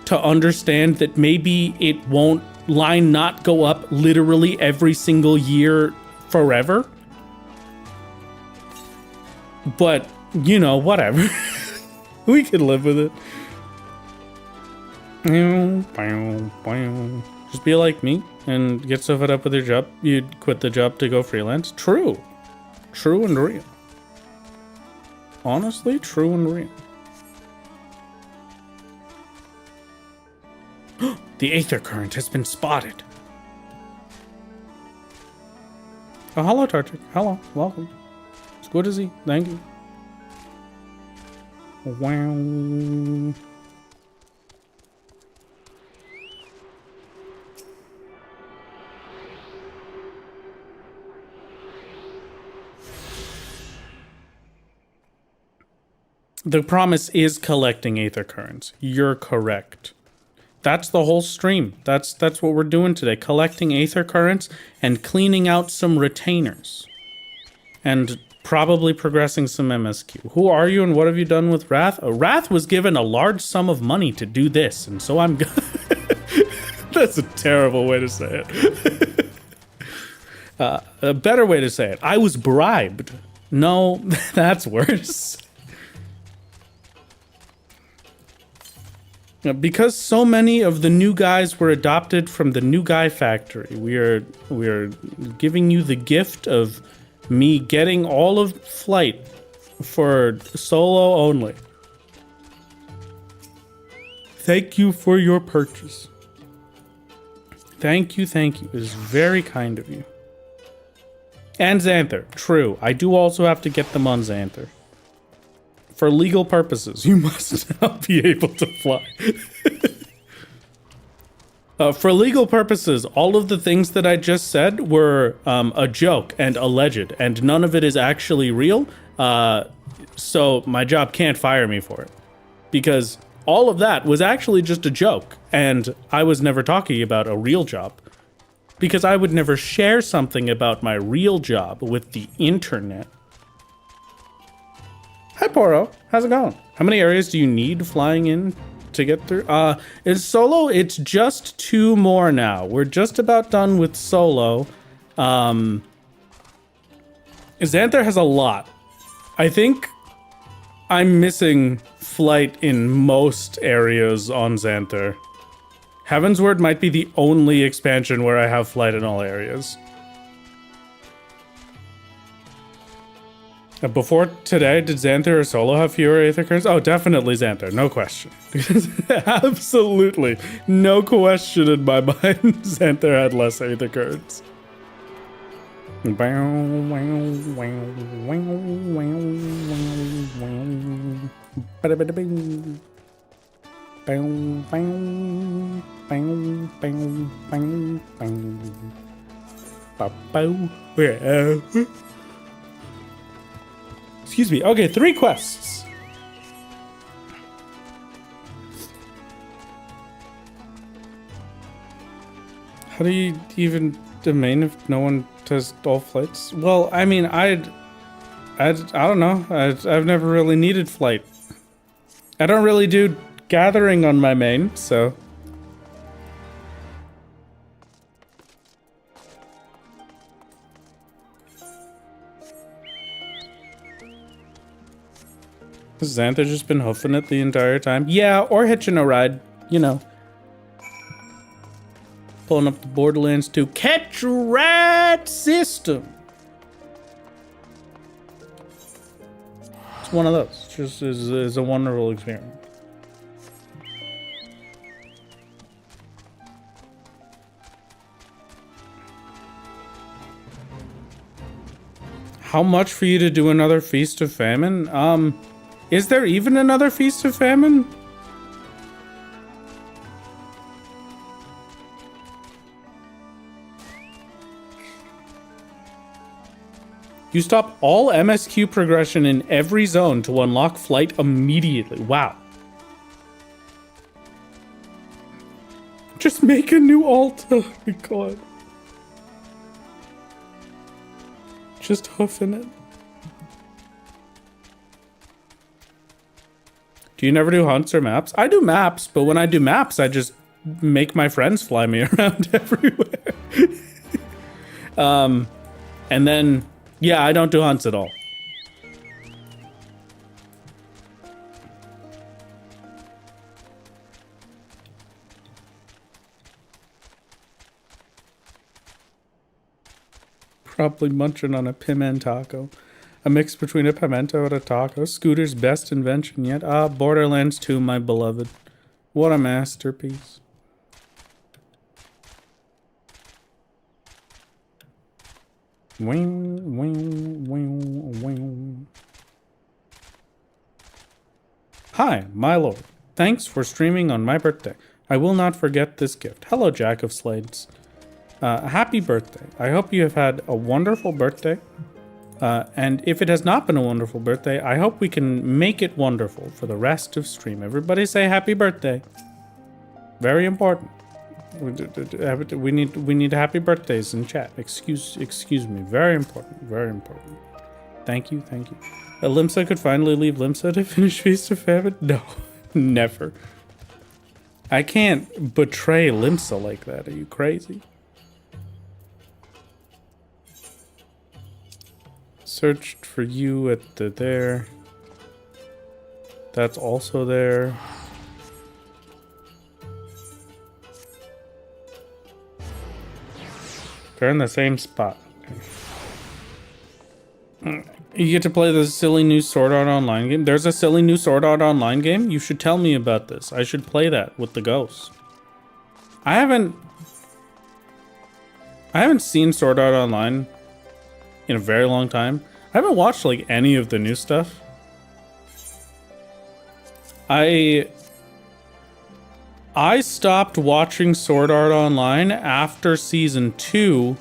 Speaker 1: to understand that maybe it won't not go up literally every single year forever. But, you know, whatever. We can live with it. Just be like me and get so fed up with your job, you'd quit the job to go freelance. True. True and real. Honestly, true and real. The aether current has been spotted. Oh, hello, Tartic. Hello. Welcome. It's good to see. Thank you. Wow. The promise is collecting aether currents. You're correct. That's the whole stream. That's what we're doing today. Collecting aether currents and cleaning out some retainers. And probably progressing some MSQ. Who are you and what have you done with Wrath? Wrath was given a large sum of money to do this, and so I'm That's a terrible way to say it. A better way to say it. I was bribed. No, that's worse. Because so many of the new guys were adopted from the new guy factory, we are giving you the gift of me getting all of Flight for solo only. Thank you for your purchase. Thank you, thank you. It is very kind of you. And Xanther, true. I do also have to get them on Xanther. For legal purposes, you must now be able to fly. For legal purposes, all of the things that I just said were a joke and alleged, and none of it is actually real. So my job can't fire me for it. Because all of that was actually just a joke, and I was never talking about a real job. Because I would never share something about my real job with the internet. Hi, Poro. How's it going? How many areas do you need flying in to get through? It's solo. It's just 2 more now. We're just about done with solo. Xanther has a lot. I think I'm missing Flight in most areas on Xanther. Heavensward might be the only expansion where I have Flight in all areas. Before today, did Xanther or Solo have fewer aether currents? Oh, definitely Xanther, no question. Absolutely, no question in my mind. Xanther had less aether currents. Excuse me. Okay, 3 quests. How do you even domain if no one does all flights? Well, I mean, I don't know. I've never really needed Flight. I don't really do gathering on my main, so. Has Xanther just been hoofing it the entire time? Yeah, or hitching a ride, you know. Pulling up the Borderlands 2 catch a ride system. It's one of those. It just is a wonderful experience. How much for you to do another Feast of Famine? Is there even another Feast of Famine? You stop all MSQ progression in every zone to unlock Flight immediately. Wow. Just make a new alt. Oh my god. Just hoofing it. Do you never do hunts or maps? I do maps, but when I do maps, I just make my friends fly me around everywhere. And then, yeah, I don't do hunts at all. Probably munching on a piment taco. A mix between a pimento and a taco. Scooter's best invention yet. Ah, Borderlands 2, my beloved. What a masterpiece. Wing, wing, wing, wing. Hi, my lord. Thanks for streaming on my birthday. I will not forget this gift. Hello, Jack of Slades. Happy birthday. I hope you have had a wonderful birthday. And if it has not been a wonderful birthday, I hope we can make it wonderful for the rest of stream. Everybody say happy birthday. Very important. We need happy birthdays in chat. Excuse me. Very important. Very important. Thank you. Limsa could finally leave Limsa to finish Feast of Famine? No, never. I can't betray Limsa like that. Are you crazy? Searched for you at the there. That's also there. They're in the same spot. Okay. You get to play the silly new Sword Art Online game. There's a silly new Sword Art Online game? You should tell me about this. I should play that with the ghosts. I haven't seen Sword Art Online in a very long time. I haven't watched like any of the new stuff. I stopped watching Sword Art Online after season 2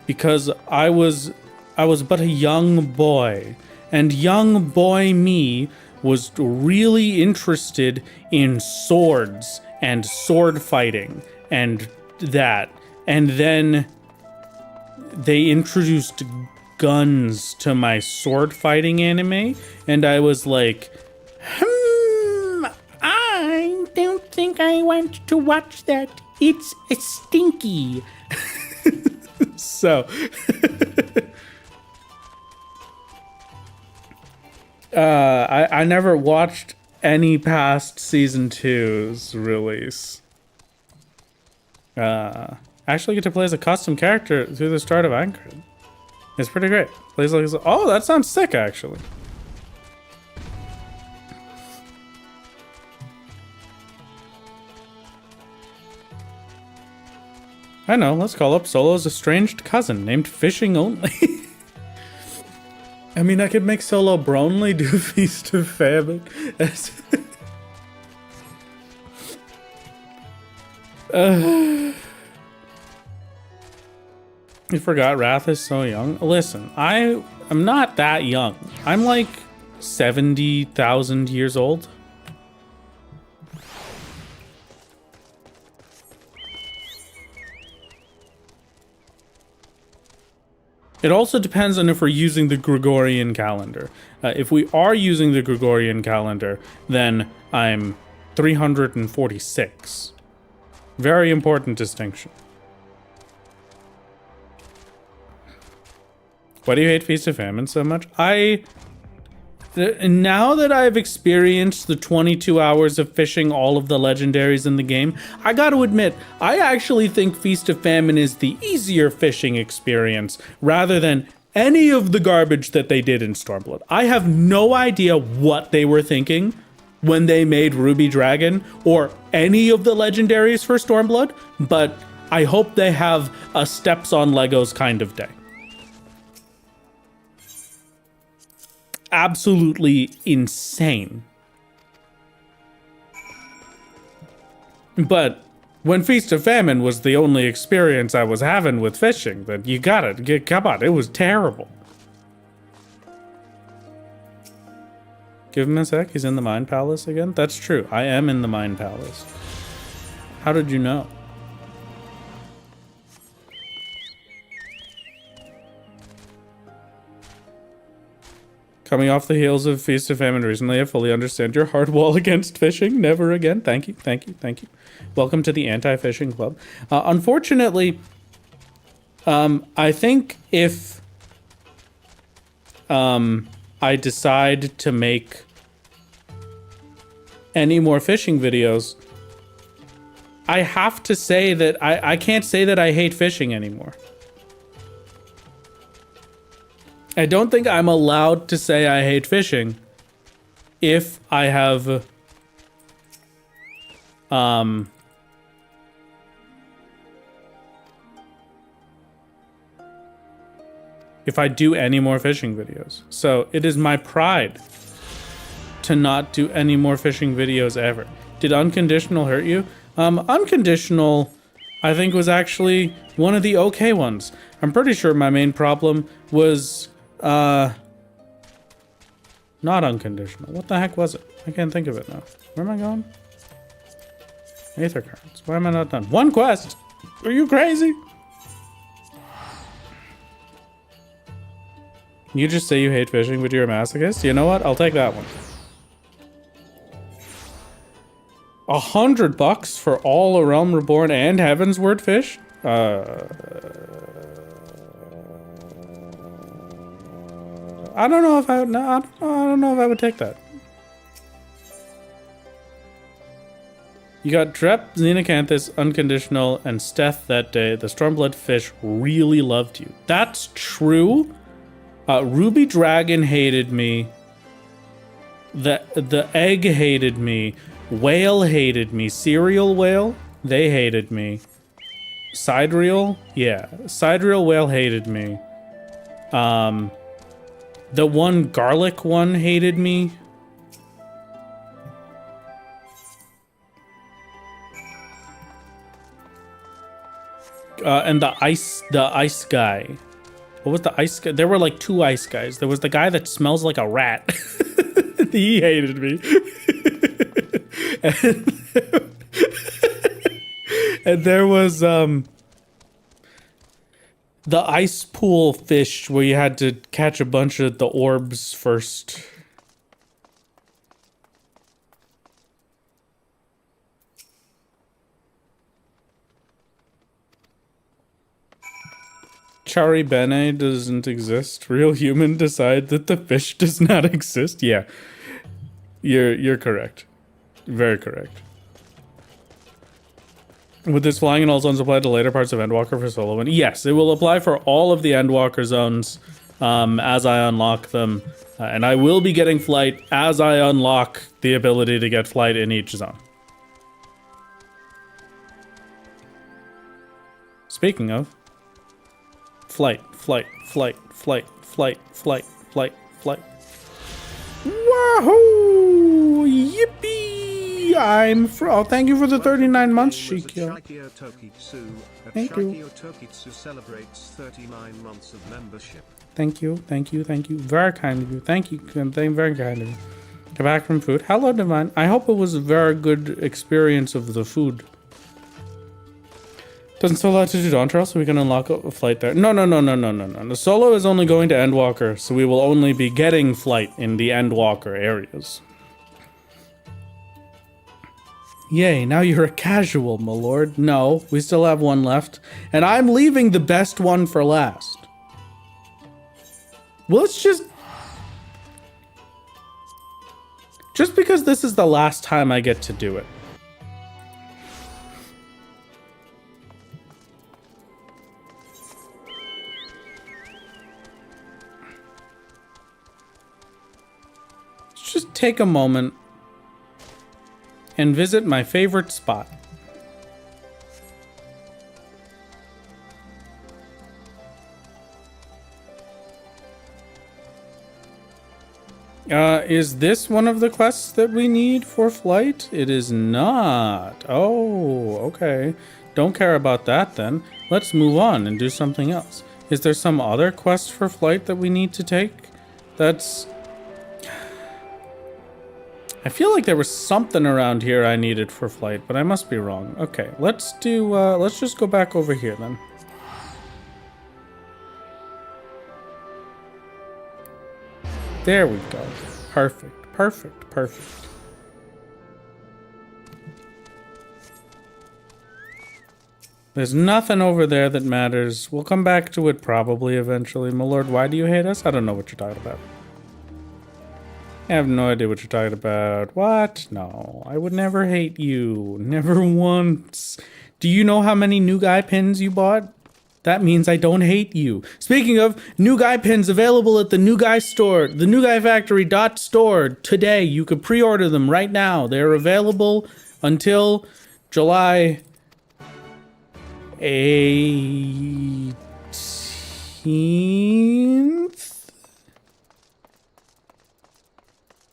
Speaker 1: because I was but a young boy, and young boy me was really interested in swords and sword fighting and that. And then they introduced guns to my sword fighting anime, and I was like, I don't think I want to watch that. It's stinky. So, I never watched any past season 2's release. I actually get to play as a custom character through the start of Anchor. It's pretty great. Plays like, oh, that sounds sick, actually. I know, let's call up Solo's estranged cousin named Fishing Only. I mean, I could make Solo Bronley do Feast of Famine. You forgot Wrath is so young? Listen, I'm not that young. I'm like 70,000 years old. It also depends on if we're using the Gregorian calendar. If we are using the Gregorian calendar, then I'm 346. Very important distinction. Why do you hate Feast of Famine so much? Now that I've experienced the 22 hours of fishing all of the legendaries in the game, I gotta admit, I actually think Feast of Famine is the easier fishing experience rather than any of the garbage that they did in Stormblood. I have no idea what they were thinking when they made Ruby Dragon or any of the legendaries for Stormblood, but I hope they have a Steps on Legos kind of day. Absolutely insane. But when Feast of Famine was the only experience I was having with fishing, then you gotta, come on, it was terrible. Give him a sec, he's in the Mind Palace again? That's true, I am in the Mind Palace. How did you know? Coming off the heels of Feast of Famine recently, I fully understand your hard wall against fishing. Never again. Thank you, thank you, thank you. Welcome to the anti-fishing club. Unfortunately, I think if I decide to make any more fishing videos, I have to say that I can't say that I hate fishing anymore. I don't think I'm allowed to say I hate fishing if I have if I do any more fishing videos. So it is my pride to not do any more fishing videos ever. Did unconditional hurt you? Unconditional, I think, was actually one of the okay ones. I'm pretty sure my main problem was not unconditional. What the heck was it? I can't think of it now. Where am I going? Aether cards. Why am I not done? One quest! Are you crazy? You just say you hate fishing, but you're a masochist? You know what? I'll take that one. $100 for all A Realm Reborn and Heaven's Word fish? I don't know if I don't know if I would take that. You got Drep, Xenacanthus, Unconditional, and Steth that day. The Stormblood fish really loved you. That's true. Ruby Dragon hated me. The egg hated me. Whale hated me. Cereal Whale, they hated me. Sidereal, yeah. Sidereal Whale hated me. The one garlic one hated me. And the ice guy. What was the ice guy? There were like 2 ice guys. There was the guy that smells like a rat. He hated me. And there was the ice pool fish where you had to catch a bunch of the orbs first. Chari Bene doesn't exist. Real human decide that the fish does not exist. Yeah. You're correct. Very correct. Would this flying in all zones apply to later parts of Endwalker for solo win? Yes, it will apply for all of the Endwalker zones as I unlock them. And I will be getting flight as I unlock the ability to get flight in each zone. Speaking of, flight. Wahoo! Yippee! Oh, thank you for the 39 months, Shikyo. Thank you.
Speaker 3: Celebrates 39 months of membership.
Speaker 1: Thank you. Very kind of you. Thank you. Very kind of you. Come back from food. Hello, Divine. I hope it was a very good experience of the food. Doesn't solo have to do Dawn Trail so we can unlock a flight there? No. The solo is only going to Endwalker, so we will only be getting flight in the Endwalker areas. Yay, now you're a casual, my lord. No, we still have one left. And I'm leaving the best one for last. Well, it's just because this is the last time I get to do it. Just take a moment and visit my favorite spot. Is this one of the quests that we need for flight? It is not. Oh, okay. Don't care about that then. Let's move on and do something else. Is there some other quest for flight that we need to take? That's... I feel like there was something around here I needed for flight, but I must be wrong. Okay, let's just go back over here then. There we go. Perfect, perfect, perfect. There's nothing over there that matters. We'll come back to it probably eventually. My lord, why do you hate us? I don't know what you're talking about. I have no idea what you're talking about. What? No, I would never hate you. Never once. Do you know how many new guy pins you bought? That means I don't hate you. Speaking of, new guy pins available at the New Guy store, the New Guy Factory.store today. You could pre-order them right now. They're available until July 18th.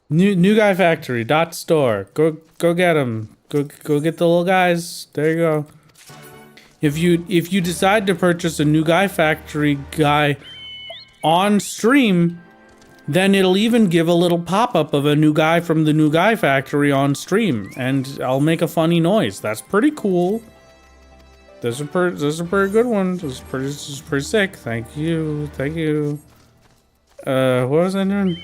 Speaker 1: New Guy Factory.store. Go get them. Go get the little guys. There you go. If you decide to purchase a New Guy Factory guy on stream, then it'll even give a little pop-up of a new guy from the New Guy Factory on stream, and I'll make a funny noise. That's pretty cool. Those are pretty good ones. This is pretty sick. Thank you. Thank you. What was I doing?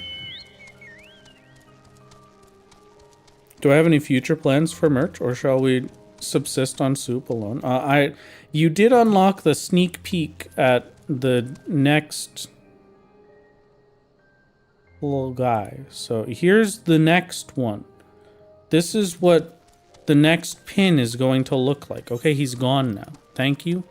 Speaker 1: Do I have any future plans for merch, or shall we subsist on soup alone? You did unlock the sneak peek at the next little guy. So here's the next one. This is what the next pin is going to look like. Okay, he's gone now. Thank you.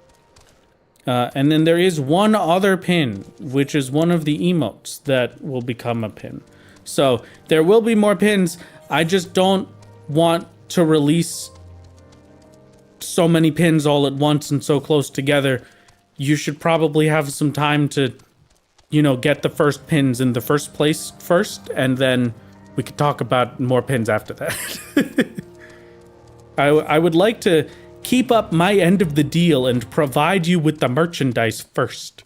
Speaker 1: And then there is one other pin, which is one of the emotes that will become a pin. So there will be more pins. I just don't want to release so many pins all at once and so close together. You should probably have some time to, you know, get the first pins in the first place first, and then we could talk about more pins after that. I would like to keep up my end of the deal and provide you with the merchandise first.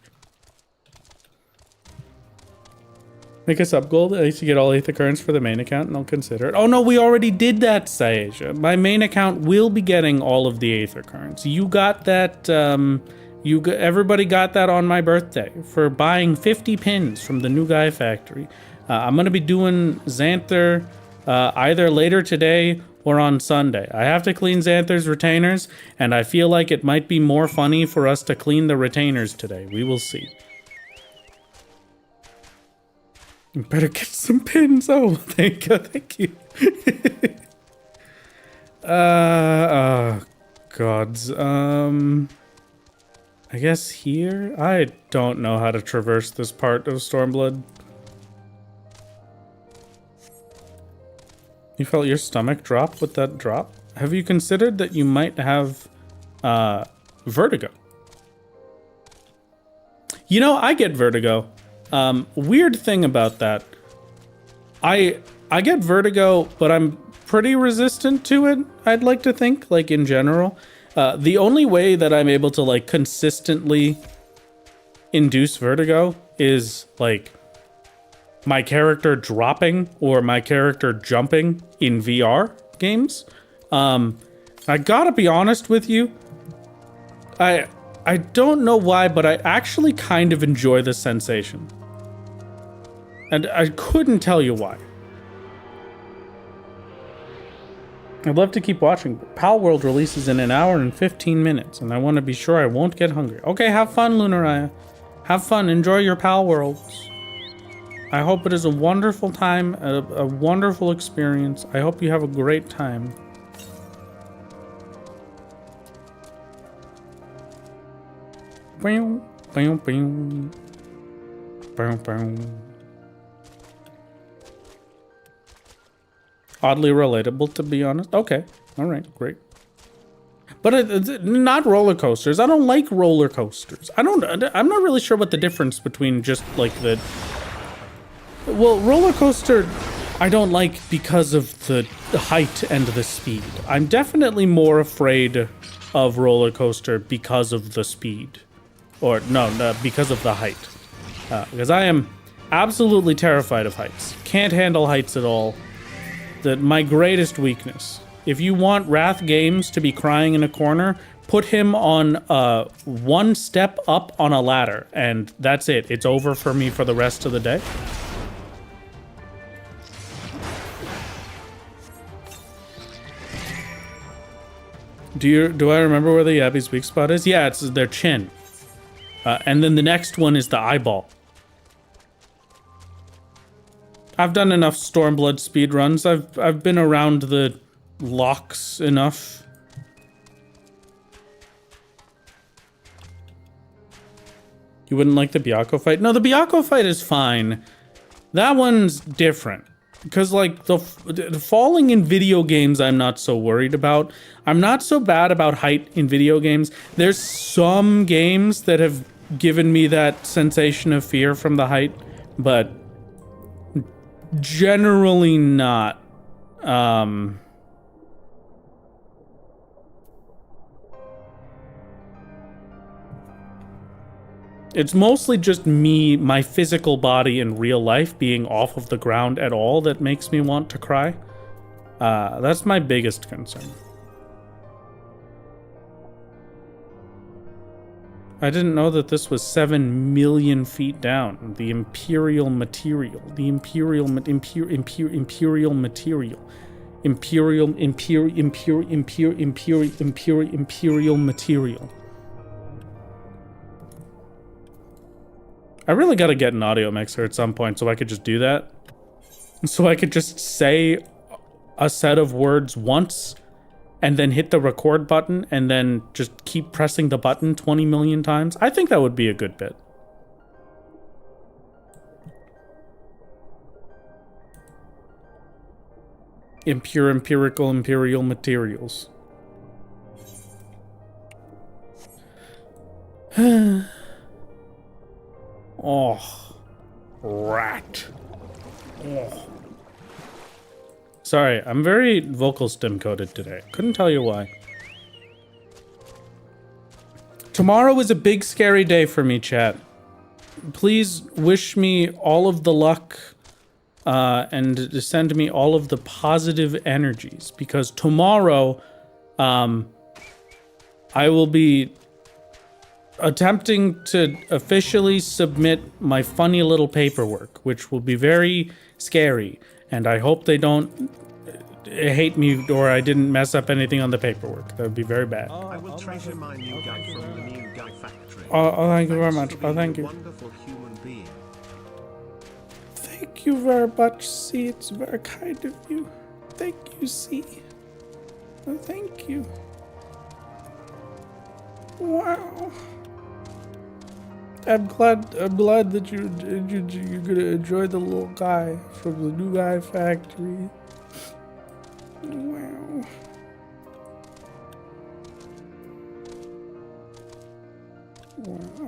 Speaker 1: Make a sub goal. I used to get all Aether currents for the main account, and I'll consider it. Oh no, we already did that, Saeja. My main account will be getting all of the Aether currents. You got that, everybody got that on my birthday for buying 50 pins from the New Guy Factory. I'm gonna be doing Xanther either later today or on Sunday. I have to clean Xanther's retainers, and I feel like it might be more funny for us to clean the retainers today. We will see. You better get some pins. Oh, thank you, thank you. Oh, gods. I guess here? I don't know how to traverse this part of Stormblood. You felt your stomach drop with that drop? Have you considered that you might have vertigo? You know, I get vertigo. Weird thing about that. I get vertigo, but I'm pretty resistant to it, I'd like to think, like in general. The only way that I'm able to like consistently induce vertigo is like my character dropping or my character jumping in VR games. I gotta be honest with you. I don't know why, but I actually kind of enjoy the sensation. And I couldn't tell you why. I'd love to keep watching, but Pal World releases in an hour and 15 minutes, and I want to be sure I won't get hungry. Okay, have fun, Lunaraya. Have fun. Enjoy your Pal Worlds. I hope it is a wonderful time, a wonderful experience. I hope you have a great time. Bow, bow, bow. Bow, bow. Oddly relatable, to be honest. Okay, all right, great. But not roller coasters. I don't like roller coasters. I'm not really sure what the difference between just like the... Well, roller coaster, I don't like because of the height and the speed. I'm definitely more afraid of roller coaster because of the speed. Or no, because of the height. Because I am absolutely terrified of heights. Can't handle heights at all. My greatest weakness. If you want Wrath Games to be crying in a corner, put him on one step up on a ladder, and that's it. It's over for me for the rest of the day. Do I remember where the Yabby's weak spot is? Yeah, it's their chin. And then the next one is the eyeball. I've done enough Stormblood speedruns. I've been around the locks enough. You wouldn't like the Byakko fight? No, the Byakko fight is fine. That one's different. Because, like, the falling in video games, I'm not so worried about. I'm not so bad about height in video games. There's some games that have given me that sensation of fear from the height, but generally not. It's mostly just me, my physical body in real life being off of the ground at all that makes me want to cry. That's my biggest concern. I didn't know that this was 7 million feet down. The Imperial material. The Imperial material. Imperial material. I really gotta get an audio mixer at some point so I could just do that. So I could just say a set of words once and then hit the record button and then just keep pressing the button 20 million times. I think that would be a good bit. Empirical imperial materials. Oh, rat. Oh. Sorry, I'm very vocal stim coded today. Couldn't tell you why. Tomorrow is a big scary day for me, chat. Please wish me all of the luck and send me all of the positive energies, because tomorrow I will be attempting to officially submit my funny little paperwork, which will be very scary, and I hope they don't hate me or I didn't mess up anything on the paperwork. That would be very bad.
Speaker 3: I will treasure my new guy from the new guy factory.
Speaker 1: Oh, thank you very much. Oh, thank you.
Speaker 3: Wonderful human being.
Speaker 1: Thank you very much, C. It's very kind of you. Thank you, C. Oh, thank you. Wow. I'm glad that you're gonna enjoy the little guy from the new guy factory. Wow.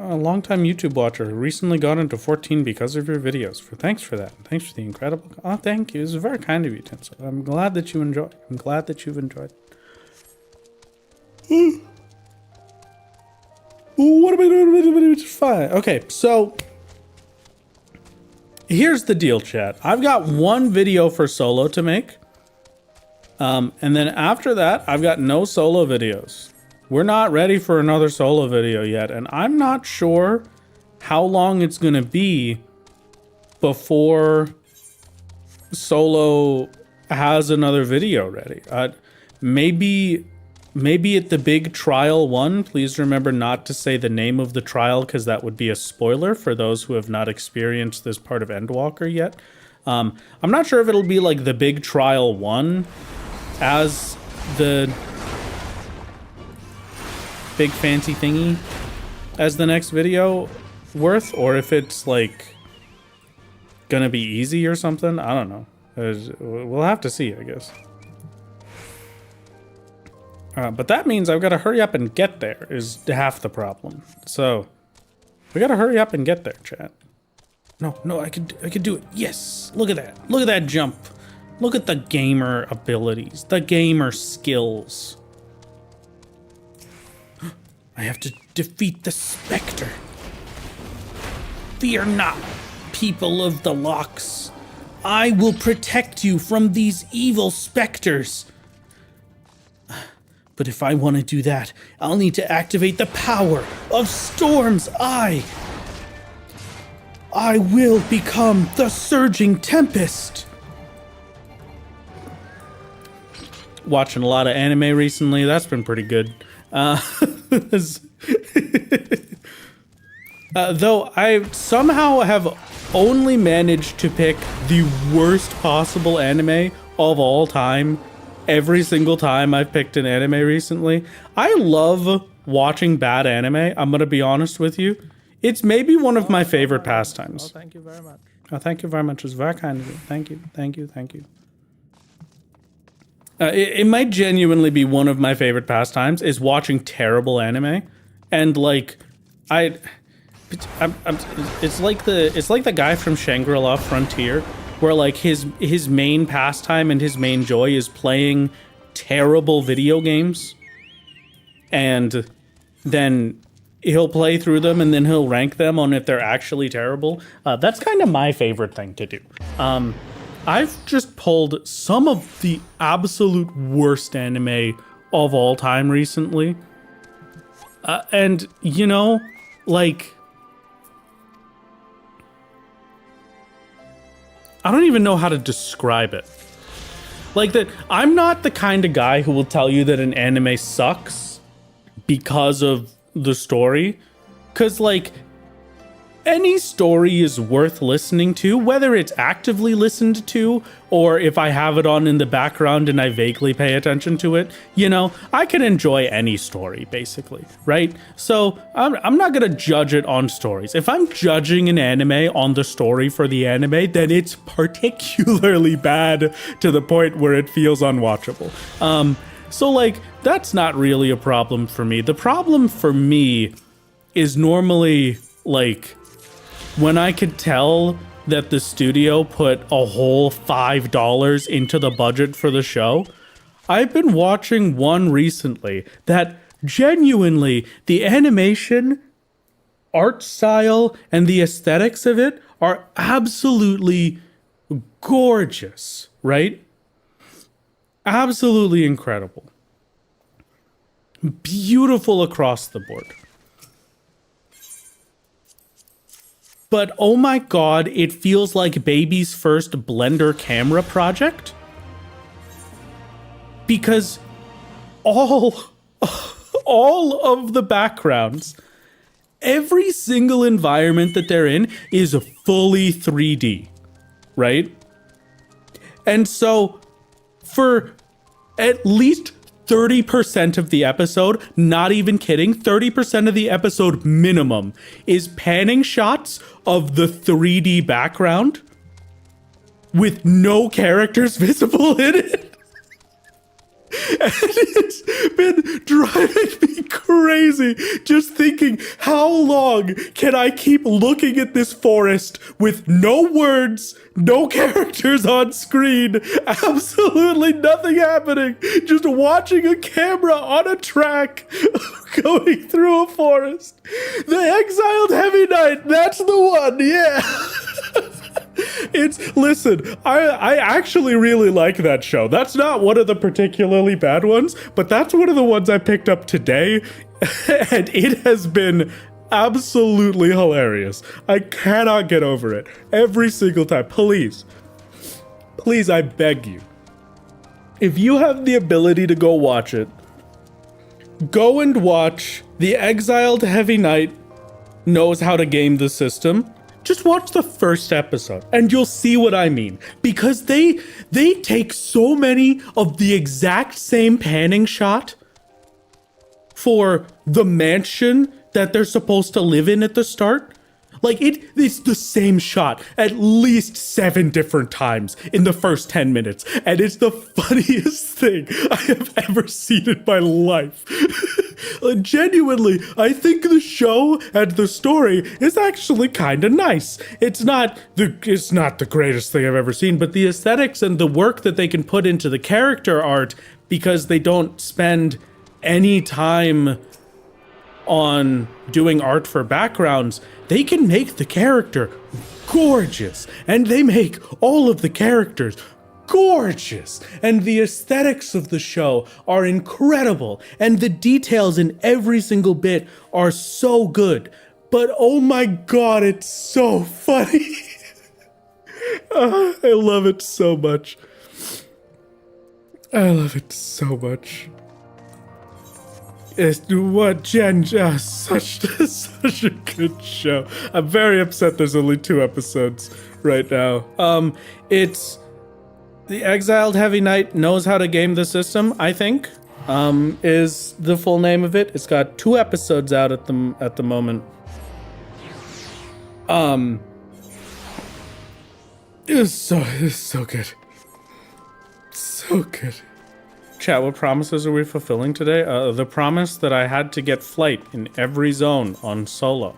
Speaker 1: A long-time YouTube watcher who recently got into 14 because of your videos. Thanks for that. Thanks for the incredible. Oh, thank you. It's very kind of you, Tinsel. I'm glad that you enjoyed. I'm glad that you've enjoyed. What am I doing? Fine. Okay, so here's the deal, chat. I've got one video for solo to make. And then after that, I've got no solo videos. We're not ready for another solo video yet, and I'm not sure how long it's gonna be before solo has another video ready. Maybe at the big trial one, please remember not to say the name of the trial because that would be a spoiler for those who have not experienced this part of Endwalker yet. I'm not sure if it'll be like the big trial one as the big fancy thingy as the next video worth, or if it's like gonna be easy or something. I don't know. We'll have to see, I guess. But that means I've got to hurry up and get there is half the problem. So we got to hurry up and get there, chat. No, I could do it. Yes, look at that. Look at that jump. Look at the gamer abilities, the gamer skills. I have to defeat the Spectre. Fear not, people of the locks. I will protect you from these evil specters. But if I want to do that, I'll need to activate the power of Storm's Eye. I will become the Surging Tempest. watching a lot of anime recently. That's been pretty good. Though I somehow have only managed to pick the worst possible anime of all time every single time I've picked an anime recently. I love watching bad anime, I'm gonna be honest with you. It's maybe one of my favorite pastimes.
Speaker 2: Oh, thank you very much.
Speaker 1: Oh, thank you very much. It's very kind of you. Thank you. Thank you. Thank you. It might genuinely be one of my favorite pastimes is watching terrible anime. And like, it's like the guy from Shangri-La Frontier, where like his main pastime and his main joy is playing terrible video games, and then he'll play through them and then he'll rank them on if they're actually terrible. That's kind of my favorite thing to do. I've just pulled some of the absolute worst anime of all time recently. And, you know, like, I don't even know how to describe it. Like, that I'm not the kind of guy who will tell you that an anime sucks because of the story. Because, like, any story is worth listening to, whether it's actively listened to or if I have it on in the background and I vaguely pay attention to it. You know, I can enjoy any story, basically, right? So I'm not going to judge it on stories. If I'm judging an anime on the story for the anime, then it's particularly bad to the point where it feels unwatchable. So, like, that's not really a problem for me. The problem for me is normally, like, when I could tell that the studio put a whole $5 into the budget for the show. I've been watching one recently that genuinely, the animation, art style, and the aesthetics of it are absolutely gorgeous, right? Absolutely incredible. Beautiful across the board. But oh my god, it feels like baby's first Blender camera project. Because all of the backgrounds, every single environment that they're in is fully 3D, right? And so for at least 30% of the episode, not even kidding, 30% of the episode minimum is panning shots of the 3D background with no characters visible in it. And it's been driving me crazy just thinking, how long can I keep looking at this forest with no words, no characters on screen, absolutely nothing happening, just watching a camera on a track going through a forest. The Exiled Heavy Knight, that's the one, yeah. Listen, I actually really like that show. That's not one of the particularly bad ones, but that's one of the ones I picked up today, and it has been absolutely hilarious. I cannot get over it. Every single time. Please, I beg you, if you have the ability to go watch it, go and watch The Exiled Heavy Knight Knows How to Game the System. Just watch the first episode and you'll see what I mean. Because they take so many of the exact same panning shot for the mansion that they're supposed to live in at the start. Like, it's the same shot at least 7 different times in the first 10 minutes. And it's the funniest thing I have ever seen in my life. Genuinely, I think the show and the story is actually kind of nice. It's not the greatest thing I've ever seen, but the aesthetics and the work that they can put into the character art, because they don't spend any time on doing art for backgrounds, they can make the character gorgeous, and they make all of the characters gorgeous, and the aesthetics of the show are incredible, and the details in every single bit are so good. But oh my god, it's so funny. I love it so much. I love it so much. It's what Jen just such a good show. I'm very upset there's only 2 episodes right now. It's the Exiled Heavy Knight Knows How to Game the System, I think, is the full name of it. It's got 2 episodes out at the moment. It's so good. So good. Chat, what promises are we fulfilling today? The promise that I had to get flight in every zone on solo.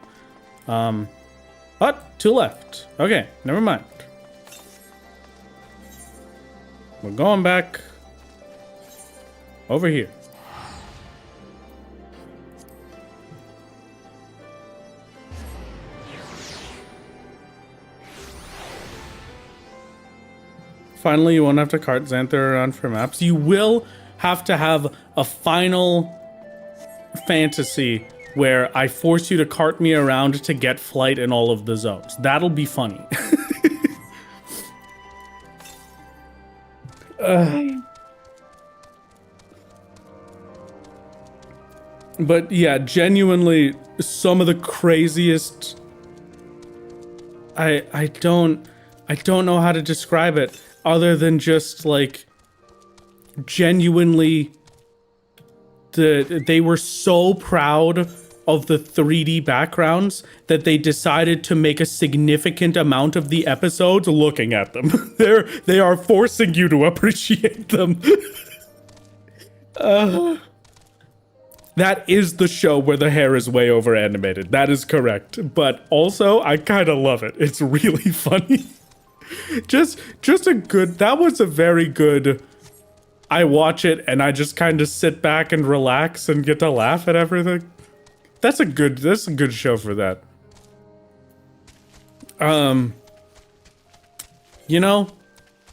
Speaker 1: But 2 left. Okay, never mind. We're going back over here. Finally, you won't have to cart Xanther around for maps. You will have to have a final fantasy where I force you to cart me around to get flight in all of the zones. That'll be funny. But yeah, genuinely, some of the craziest... I don't know how to describe it. Other than just, like, genuinely, they were so proud of the 3D backgrounds that they decided to make a significant amount of the episodes looking at them. They are forcing you to appreciate them. That is the show where the hair is way over animated. That is correct. But also, I kind of love it. It's really funny. Just a good, that was a very good, I watch it and I just kind of sit back and relax and get to laugh at everything. That's a good show for that. You know,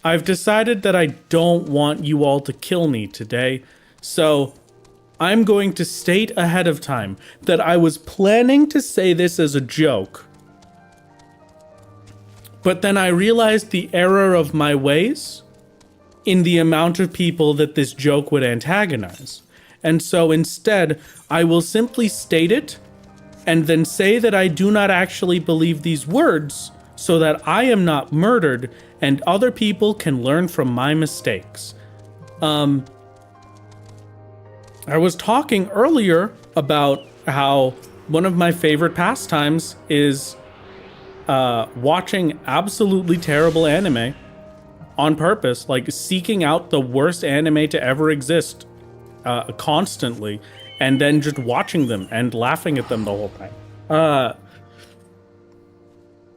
Speaker 1: I've decided that I don't want you all to kill me today, so I'm going to state ahead of time that I was planning to say this as a joke. But then I realized the error of my ways in the amount of people that this joke would antagonize. And so instead, I will simply state it and then say that I do not actually believe these words so that I am not murdered and other people can learn from my mistakes. I was talking earlier about how one of my favorite pastimes is watching absolutely terrible anime on purpose, like seeking out the worst anime to ever exist constantly, and then just watching them and laughing at them the whole time.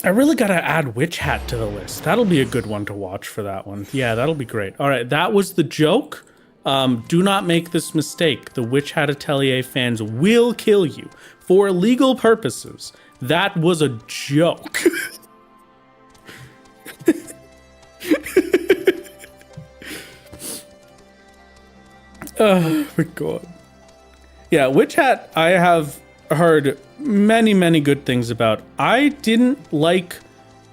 Speaker 1: I really gotta add Witch Hat to the list. That'll be a good one to watch for that one. Yeah, that'll be great. All right, that was the joke. Do not make this mistake. The Witch Hat Atelier fans will kill you for legal purposes. That was a joke. Oh my god. Yeah, Witch Hat I have heard many good things about. I didn't like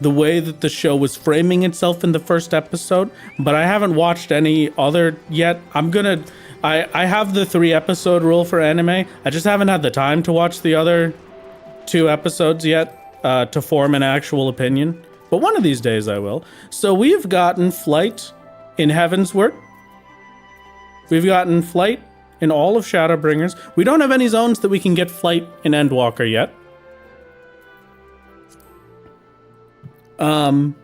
Speaker 1: the way that the show was framing itself in the first episode, but I haven't watched any other yet. I have the 3-episode rule for anime. I just haven't had the time to watch the other 2 episodes yet to form an actual opinion. But one of these days I will. So we've gotten flight in Heavensward. We've gotten flight in all of Shadowbringers. We don't have any zones that we can get flight in Endwalker yet. And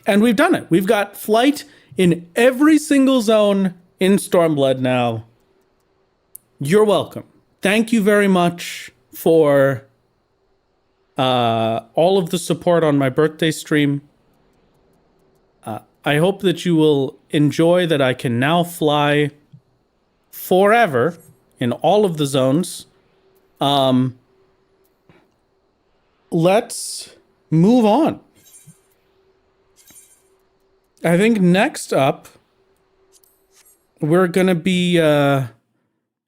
Speaker 1: we've done it. We've got flight in every single zone in Stormblood now. You're welcome. Thank you very much for all of the support on my birthday stream. I hope that you will enjoy that I can now fly forever in all of the zones. Let's move on. I think next up we're gonna be doing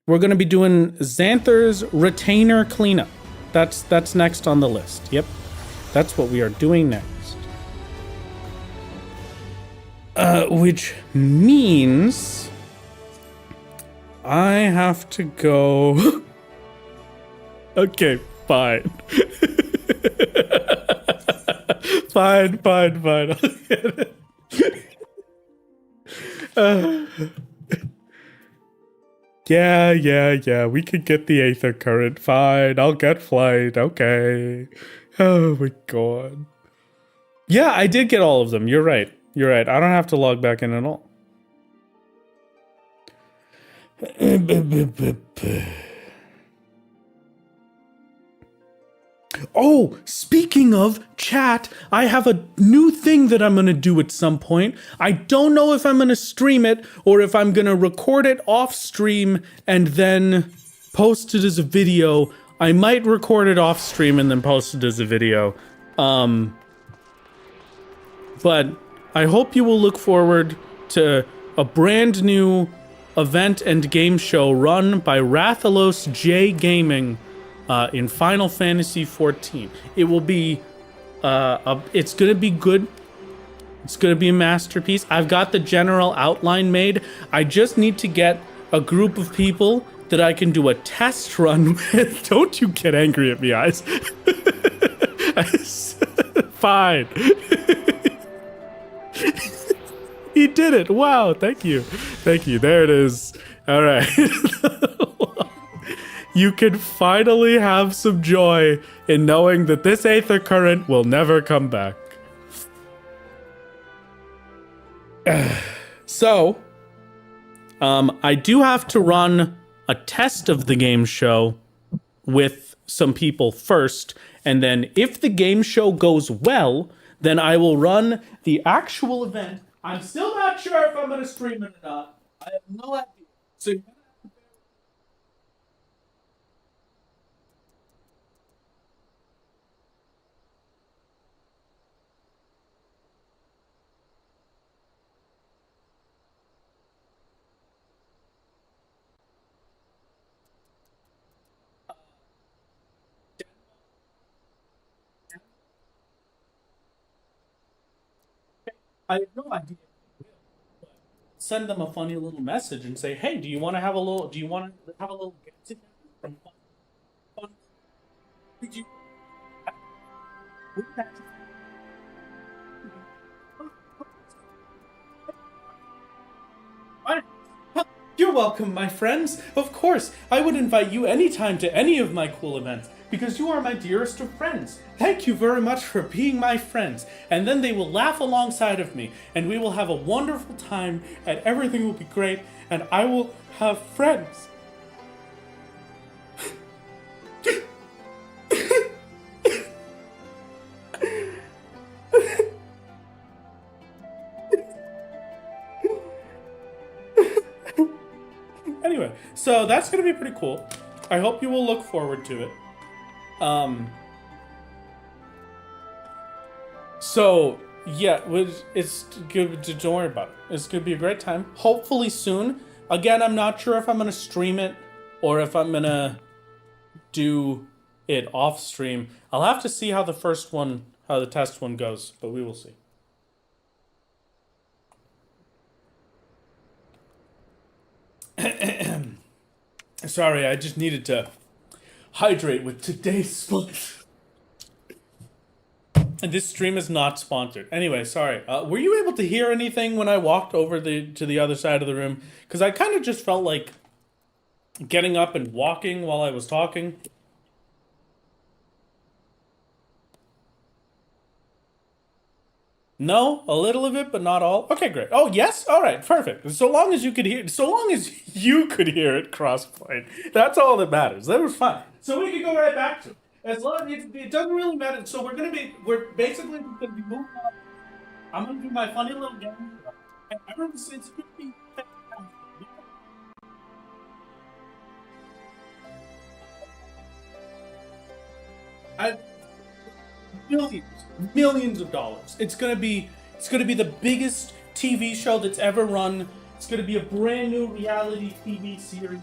Speaker 1: Xanther's retainer cleanup. That's next on the list. Yep, that's what we are doing next. Which means I have to go. Okay, fine. Fine. I'll get it. Yeah. We could get the Aether Current. Fine. I'll get flight. Okay. Oh my god. Yeah, I did get all of them. You're right. I don't have to log back in at all. Oh, speaking of chat, I have a new thing that I'm going to do at some point. I don't know if I'm going to stream it or if I'm going to record it off stream and then post it as a video. I might record it off stream and then post it as a video. But I hope you will look forward to a brand new event and game show run by Rathalos J Gaming in Final Fantasy XIV. It will be, it's gonna be good. It's gonna be a masterpiece. I've got the general outline made. I just need to get a group of people that I can do a test run with. Don't you get angry at me, Eyes. Fine. He did it. Wow. Thank you. There it is. All right. You can finally have some joy in knowing that this Aether Current will never come back. So, I do have to run a test of the game show with some people first, and then if the game show goes well, then I will run the actual event. I'm still not sure if I'm going to stream it or not. I have no idea. So I have no idea. Send them a funny little message and say, "Hey, do you want to have a little get together from fun? Did you?" You're welcome, my friends. Of course, I would invite you anytime to any of my cool events because you are my dearest of friends. Thank you very much for being my friends. And then they will laugh alongside of me, and we will have a wonderful time, and everything will be great, and I will have friends. Anyway, so that's going to be pretty cool. I hope you will look forward to it. So, yeah, it's good. Don't worry about it. It's going to be a great time. Hopefully soon. Again, I'm not sure if I'm going to stream it or if I'm going to do it off stream. I'll have to see how the test one goes, but we will see. Sorry, I just needed to hydrate with today's split. And this stream is not sponsored. Anyway, sorry. Were you able to hear anything when I walked over to the other side of the room? Because I kind of just felt like getting up and walking while I was talking. No, a little of it, but not all. Okay, great. Oh, yes? All right, perfect. So long as you could hear it crossplane. That's all that matters. That was fine. So we can go right back to it. As long as it doesn't really matter. So we're basically going to be moving on. I'm going to do my funny little game. And everyone says it's going to be millions of dollars. It's gonna be the biggest TV show that's ever run. It's gonna be a brand new reality TV series.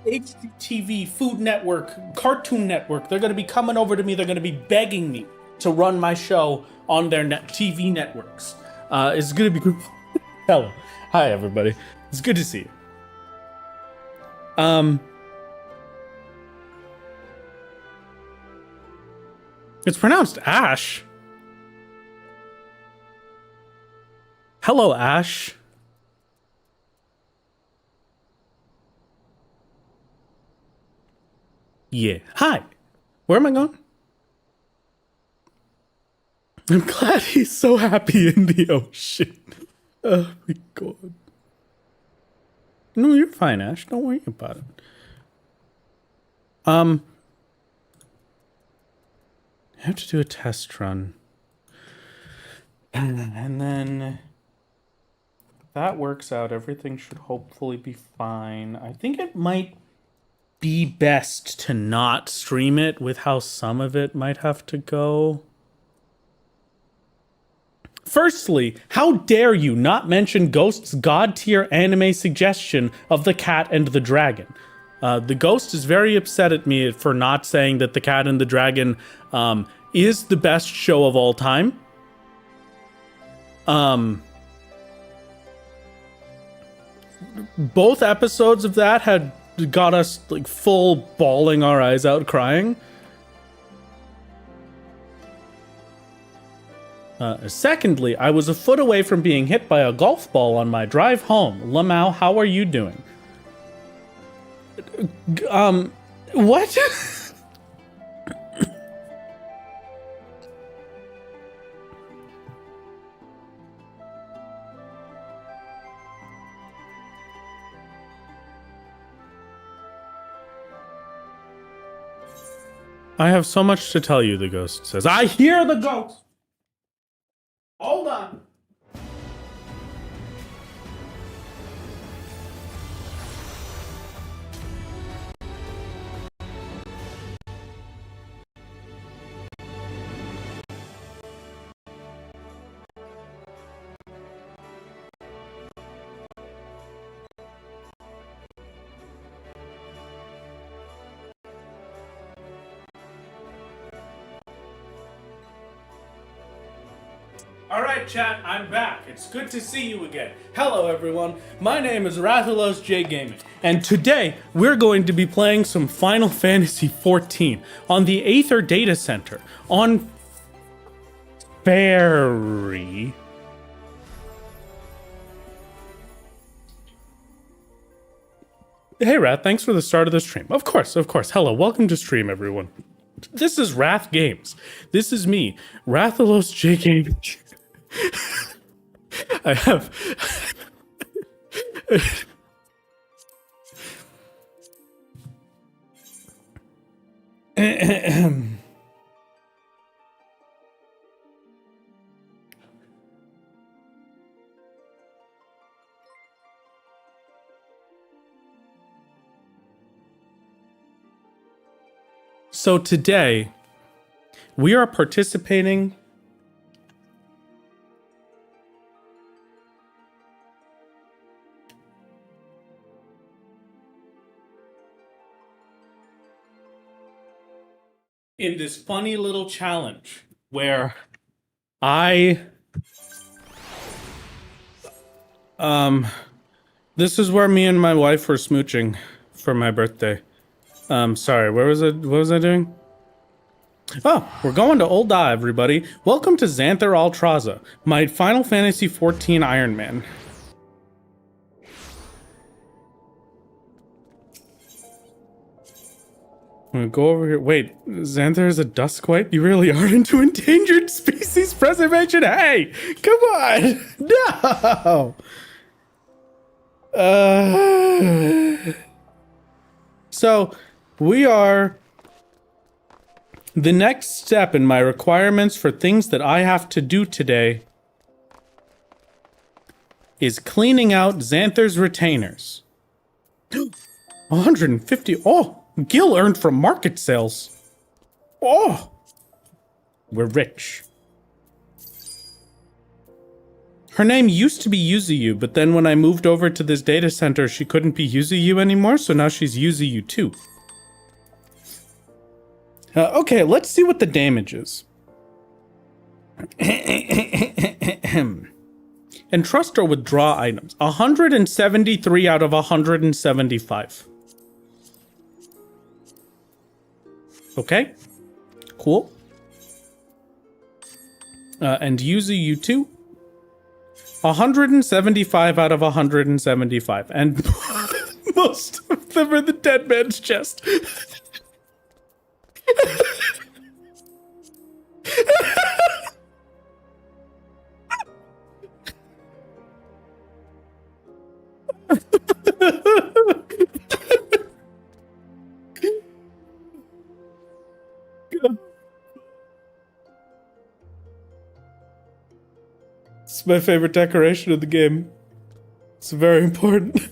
Speaker 1: HGTV, Food Network, Cartoon Network. They're going to be coming over to me. They're going to be begging me to run my show on their TV networks. It's going to be good. Hello. Hi, everybody. It's good to see you. It's pronounced Ash. Hello, Ash. Yeah. Hi. Where am I going? I'm glad he's so happy in the ocean. Oh my god. No, you're fine, Ash. Don't worry about it. I have to do a test run. And then if that works out, everything should hopefully be fine. I think it might be best to not stream it with how some of it might have to go. Firstly, how dare you not mention Ghost's god-tier anime suggestion of The Cat and the Dragon? The Ghost is very upset at me for not saying that The Cat and the Dragon is the best show of all time. Both episodes of that had got us like full bawling our eyes out crying. Secondly, I was a foot away from being hit by a golf ball on my drive home. Lamau, how are you doing? What? I have so much to tell you, the ghost says. I hear the ghost! Hold on. All right, chat, I'm back. It's good to see you again. Hello, everyone. My name is Rathalos J Gaming, and today we're going to be playing some Final Fantasy XIV on the Aether Data Center on Fairy. Hey, Wrath, thanks for the start of the stream. Of course. Hello, welcome to stream, everyone. This is Wrath Games. This is me, Rathalos J Gaming. I have So today we are participating in this funny little challenge where this is where me and my wife were smooching for my birthday. Sorry, what was I doing? Oh, we're going to Ul'dah, everybody. Welcome to Xanther Altraza, my Final Fantasy XIV Iron Man. I'm gonna go over here. Wait, Xanther is a Duskwite? You really are into endangered species preservation? Hey, come on! No! So, we are... The next step in my requirements for things that I have to do today is cleaning out Xanther's retainers. 150... Oh! Gil earned from market sales. Oh! We're rich. Her name used to be Yuzuyu, but then when I moved over to this data center, she couldn't be Yuzuyu anymore, so now she's Yuzuyu too. Okay, let's see what the damage is. Entrust or withdraw items. 173 out of 175. Okay, cool. And Yuzuyu too. 175 out of 175. And most of them are the dead man's chest. It's my favorite decoration of the game. It's very important.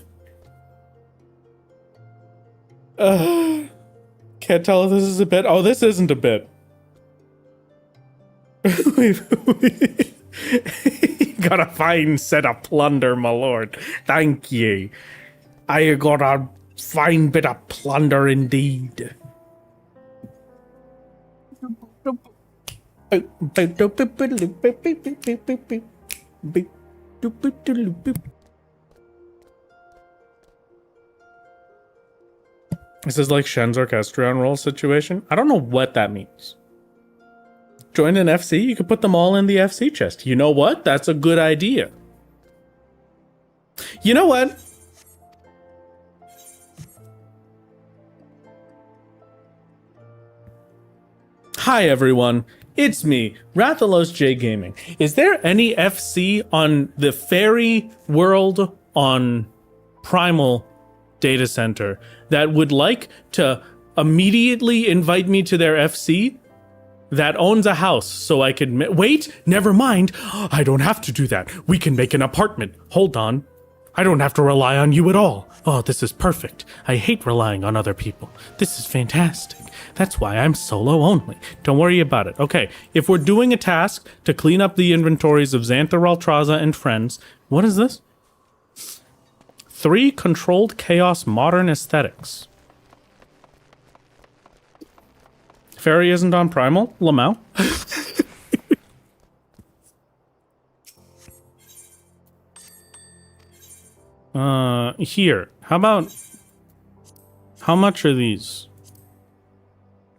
Speaker 1: Can't tell if this is a bit. Oh, this isn't a bit. You got a fine set of plunder, my lord. Thank you. I got a fine bit of plunder indeed. This is like Shen's Orchestrion roll situation. I don't know what that means. Join an FC? You could put them all in the FC chest. You know what? That's a good idea. You know what? Hi everyone, it's me, Rathalos J Gaming. Is there any FC on the Fairy World on Primal Data Center that would like to immediately invite me to their FC that owns a house so I could wait? Never mind. I don't have to do that. We can make an apartment. Hold on. I don't have to rely on you at all. Oh, this is perfect. I hate relying on other people. This is fantastic. That's why I'm solo only. Don't worry about it. Okay, if we're doing a task to clean up the inventories of Xanthar Altraza and friends, what is this? 3 controlled chaos modern aesthetics. Fairy isn't on Primal? Lamau? Here. How about... How much are these?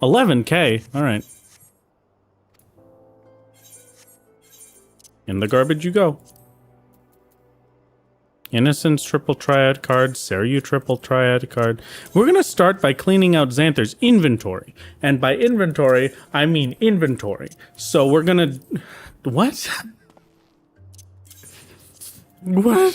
Speaker 1: 11k. Alright. In the garbage you go. Innocence triple triad card, Seiryu triple triad card. We're gonna start by cleaning out Xanthar's inventory. And by inventory, I mean inventory. So we're gonna... What? What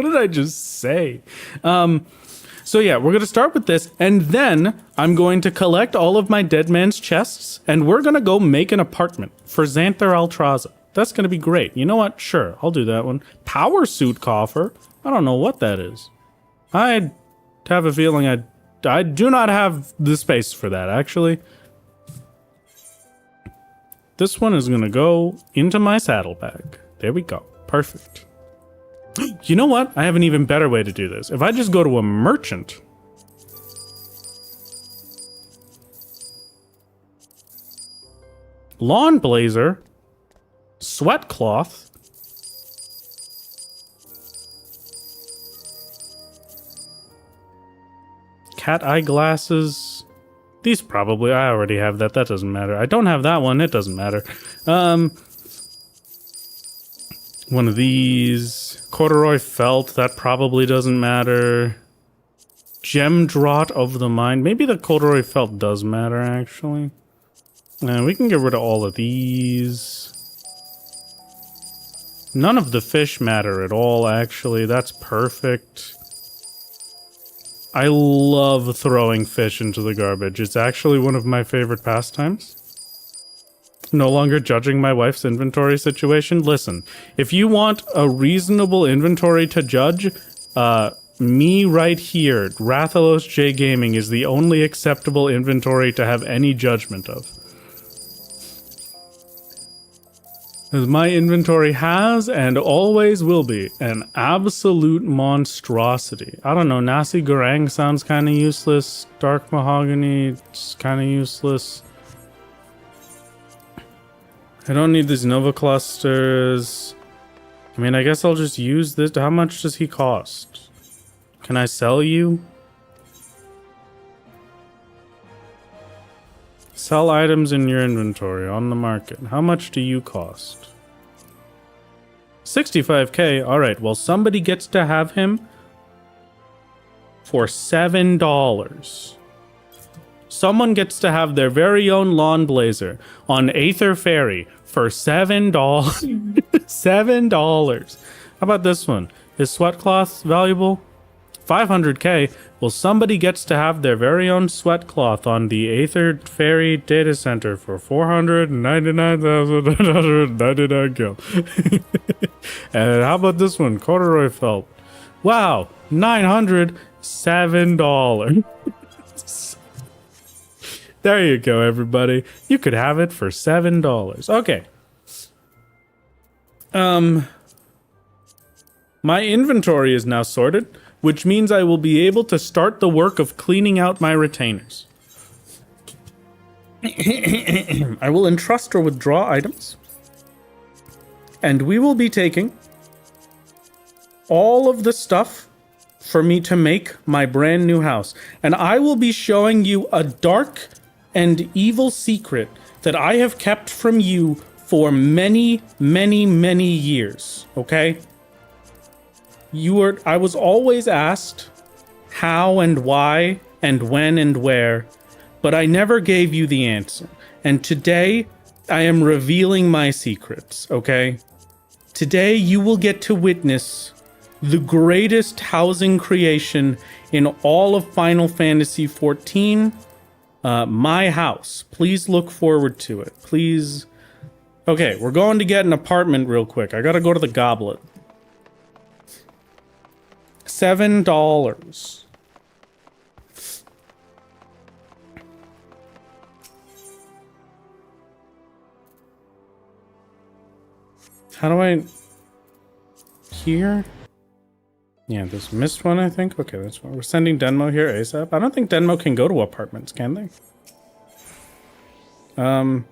Speaker 1: did I just say? So yeah, we're gonna start with this, and then I'm going to collect all of my dead man's chests, and we're gonna go make an apartment for Xanthar Altraza. That's gonna be great. You know what? Sure, I'll do that one. Power suit coffer? I don't know what that is. I have a feeling I do not have the space for that, actually. This one is gonna go into my saddlebag. There we go. Perfect. You know what? I have an even better way to do this. If I just go to a merchant. Lawn blazer. Sweat cloth. Cat eyeglasses. These probably, I already have that. That doesn't matter. I don't have that one. It doesn't matter. One of these. Corduroy felt. That probably doesn't matter. Gem draught of the mind. Maybe the corduroy felt does matter, actually. We can get rid of all of these. None of the fish matter at all, actually. That's perfect. I love throwing fish into the garbage. It's actually one of my favorite pastimes. No longer judging my wife's inventory situation. Listen, if you want a reasonable inventory to judge, me right here, Rathalos J Gaming, is the only acceptable inventory to have any judgment of. As my inventory has and always will be an absolute monstrosity. I don't know, Nasi Goreng sounds kind of useless. Dark Mahogany, it's kind of useless. I don't need these Nova clusters. I mean, I guess I'll just use this. How much does he cost? Can I sell you? Sell items in your inventory on the market. How much do you cost? 65k. Alright, well, somebody gets to have him for $7. Someone gets to have their very own lawn blazer on Aether Ferry for $7. $7. How about this one? Is sweat cloth valuable? 500k. Well, somebody gets to have their very own sweat cloth on the Aether Ferry data center for 499,999 gil. And how about this one? Corduroy felt. Wow, $907. There you go, everybody. You could have it for $7. Okay. My inventory is now sorted, which means I will be able to start the work of cleaning out my retainers. I will entrust or withdraw items, and we will be taking all of the stuff for me to make my brand new house. And I will be showing you a dark and evil secret that I have kept from you for many, many, many years, okay? I was always asked how and why and when and where, but I never gave you the answer. And today, I am revealing my secrets, okay? Today, you will get to witness the greatest housing creation in all of Final Fantasy XIV, my house. Please look forward to it. Please. Okay, we're going to get an apartment real quick. I gotta go to the Goblet. $7. How do I... Here? Yeah, this missed one, I think. Okay, that's one. We're sending Denmo here ASAP. I don't think Denmo can go to apartments, can they?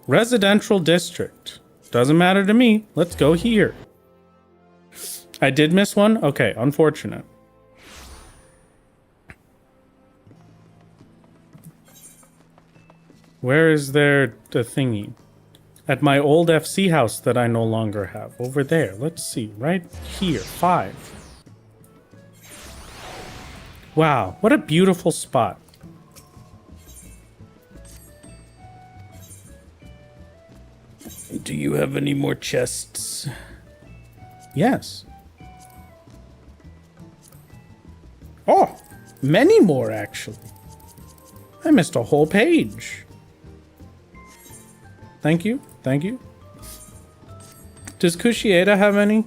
Speaker 1: Residential district. Doesn't matter to me. Let's go here. I did miss one? Okay, unfortunate. Where is there the thingy? At my old FC house that I no longer have. Over there. Let's see. Right here. 5. Wow, what a beautiful spot. Do you have any more chests? Yes. Oh, many more, actually. I missed a whole page. Thank you. Thank you. Does Kushieda have any?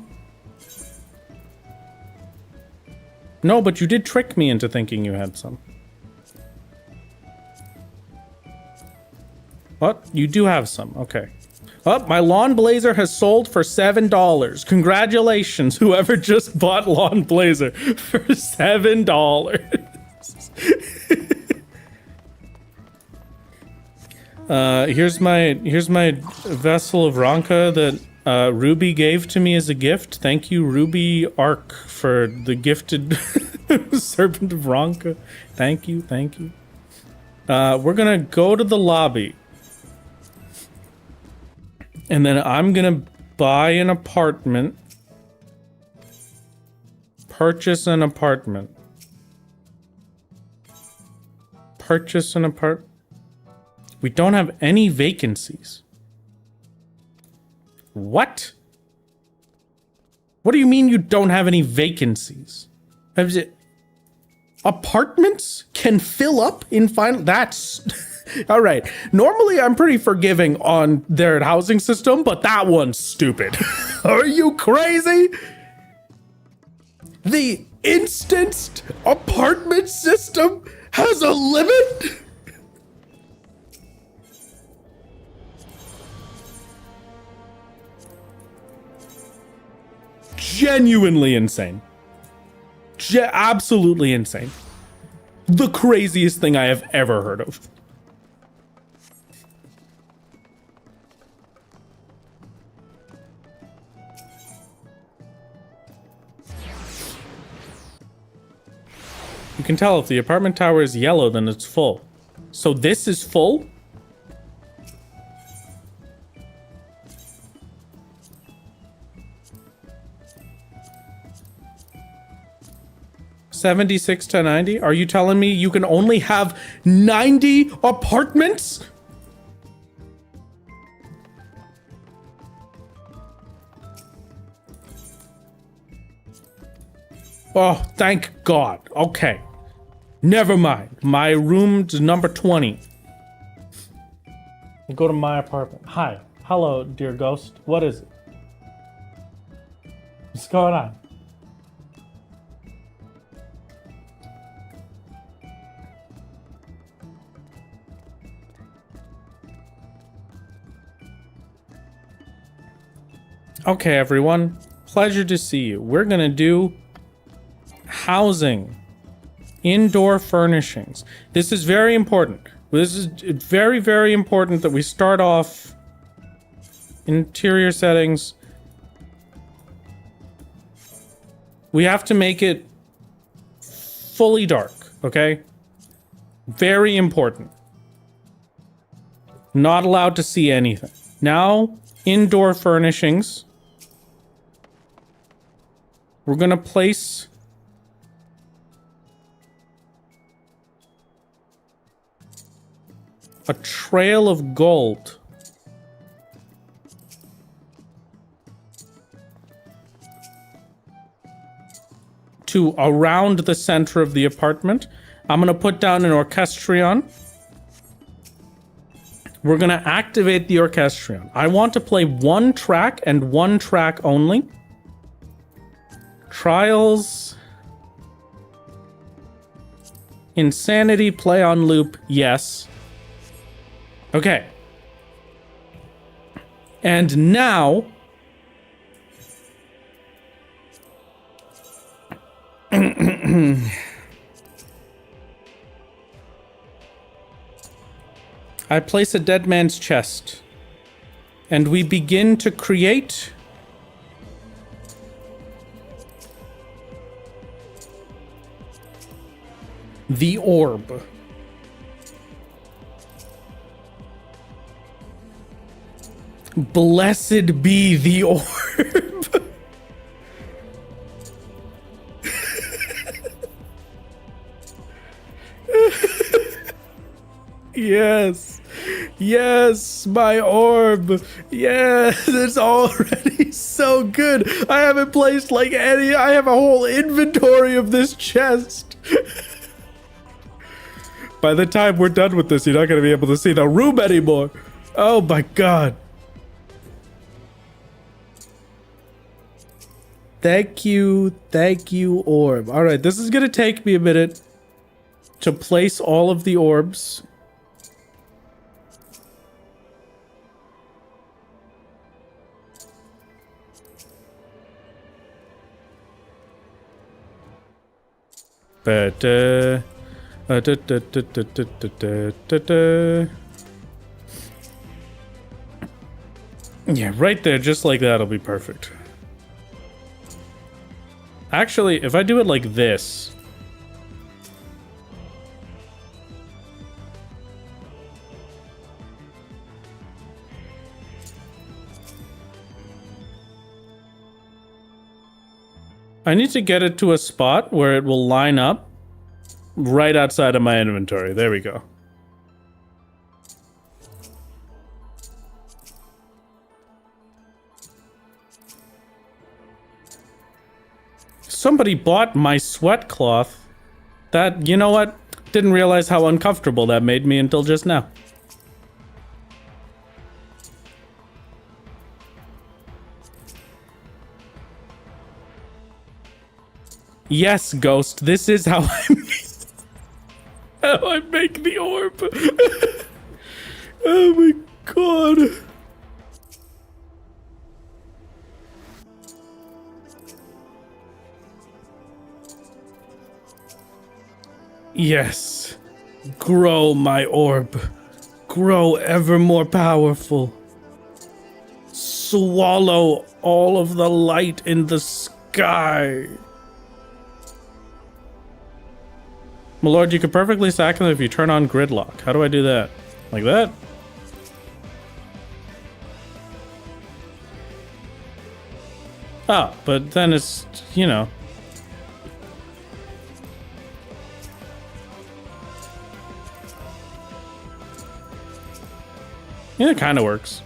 Speaker 1: No, but you did trick me into thinking you had some. What? You do have some. Okay. Oh, my lawn blazer has sold for $7. Congratulations, whoever just bought lawn blazer for $7. Here's my vessel of Ronka that Ruby gave to me as a gift. Thank you, Ruby Arc, for the gifted Serpent of Ronka. Thank you, thank you. We're gonna go to the lobby. And then I'm gonna buy an apartment. Purchase an apartment. Purchase an apartment. We don't have any vacancies. What? What do you mean you don't have any vacancies? Apartments can fill up in final... That's... All right. Normally, I'm pretty forgiving on their housing system, but that one's stupid. Are you crazy? The instanced apartment system has a limit? genuinely insane. Absolutely insane. The craziest thing I have ever heard of. You can tell if the apartment tower is yellow, then it's full. So this is full? $76 to $90? Are you telling me you can only have 90 apartments? Oh, thank God. Okay. Never mind. My room's number 20. You go to my apartment. Hi. Hello, dear ghost. What is it? What's going on? Okay, everyone. Pleasure to see you. We're gonna do housing. Indoor furnishings. This is very important. This is very, very important that we start off interior settings. We have to make it fully dark, okay? Very important. Not allowed to see anything. Now, indoor furnishings. We're gonna place a trail of gold to around the center of the apartment. I'm gonna put down an orchestrion. We're gonna activate the orchestrion. I want to play one track and one track only. Trials. Insanity, play on loop, yes. Okay. And now I place a dead man's chest and we begin to create the orb. Blessed be the orb. Yes. Yes, my orb. Yes, it's already so good. I haven't placed like any. I have a whole inventory of this chest. By the time we're done with this, you're not going to be able to see the room anymore. Oh my God. Thank you, orb. All right, this is going to take me a minute to place all of the orbs. But, yeah, right there, just like that'll be perfect. Actually, if I do it like this. I need to get it to a spot where it will line up right outside of my inventory. There we go. Somebody bought my sweat cloth. That, you know what? Didn't realize how uncomfortable that made me until just now. Yes, Ghost, this is how I make the orb. Oh my God. Yes. Grow, my orb. Grow ever more powerful. Swallow all of the light in the sky. My lord, you could perfectly sack them if you turn on gridlock. How do I do that? Like that? Oh, but then it's, you know. Yeah, it kind of works.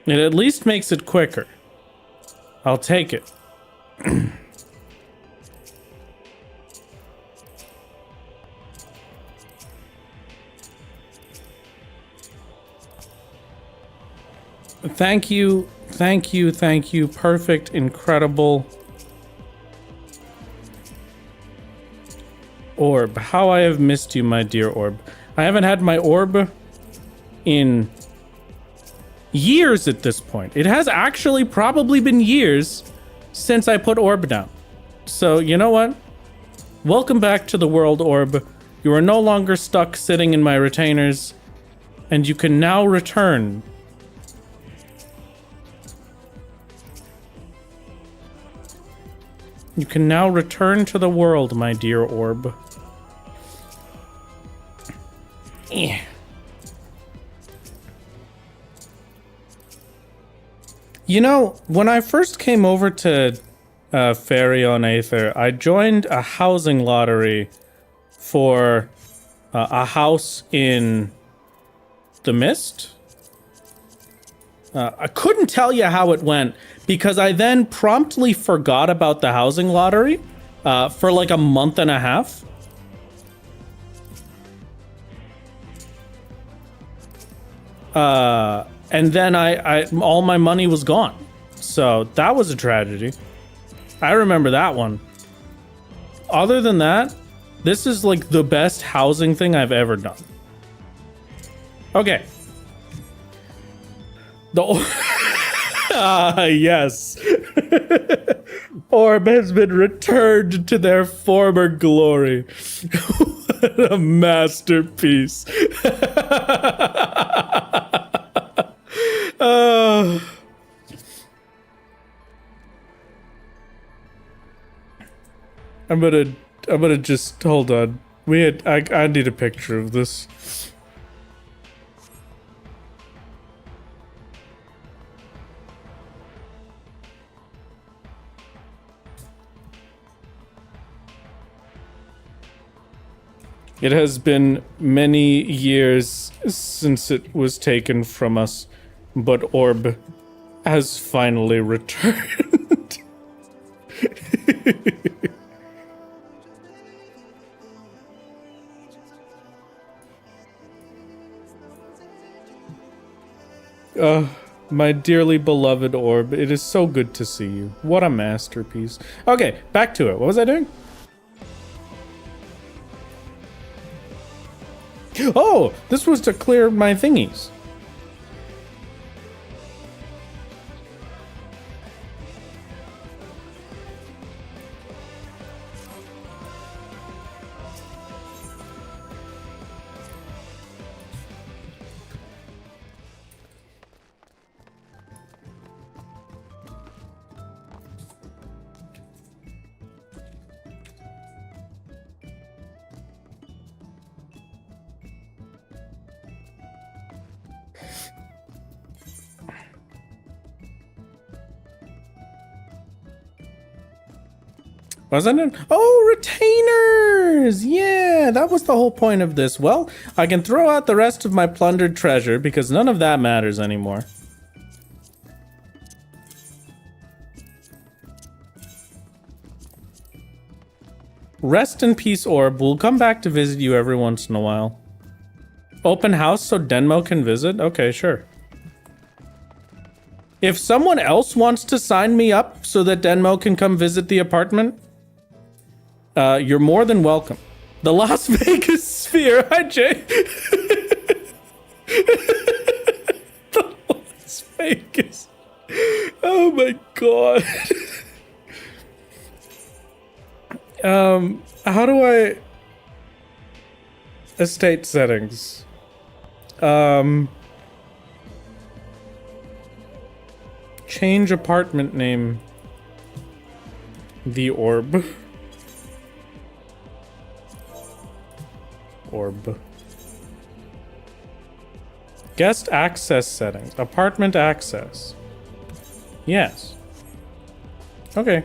Speaker 1: It at least makes it quicker. I'll take it. Thank you, thank you, thank you. Perfect, incredible. Orb. How I have missed you, my dear orb. I haven't had my orb in years at this point. It has actually probably been years since I put orb down. So, you know what? Welcome back to the world, orb. You are no longer stuck sitting in my retainers, and you can now return. You can now return to the world, my dear orb. Yeah. You know, when I first came over to Fairy on Aether, I joined a housing lottery for a house in the Mist. I couldn't tell you how it went because I then promptly forgot about the housing lottery for like a month and a half. And then I all my money was gone. So that was a tragedy. I remember that one. Other than that, this is like the best housing thing I've ever done. Okay. Yes. Orb has been returned to their former glory. What a masterpiece. I'm gonna just hold on. I need a picture of this. It has been many years since it was taken from us, but Orb has finally returned. My dearly beloved Orb, it is so good to see you. What a masterpiece. Okay, back to it. What was I doing? Oh, this was to clear my thingies. Wasn't it? Oh, retainers! Yeah, that was the whole point of this. Well, I can throw out the rest of my plundered treasure because none of that matters anymore. Rest in peace, Orb. We'll come back to visit you every once in a while. Open house so Denmo can visit? Okay, sure. If someone else wants to sign me up so that Denmo can come visit the apartment, you're more than welcome. The Las Vegas Sphere. Hi, Jay. The Las Vegas. Oh my god. How do I... Estate settings. Change apartment name. The orb. Orb. Guest access settings. Apartment access. Yes. Okay.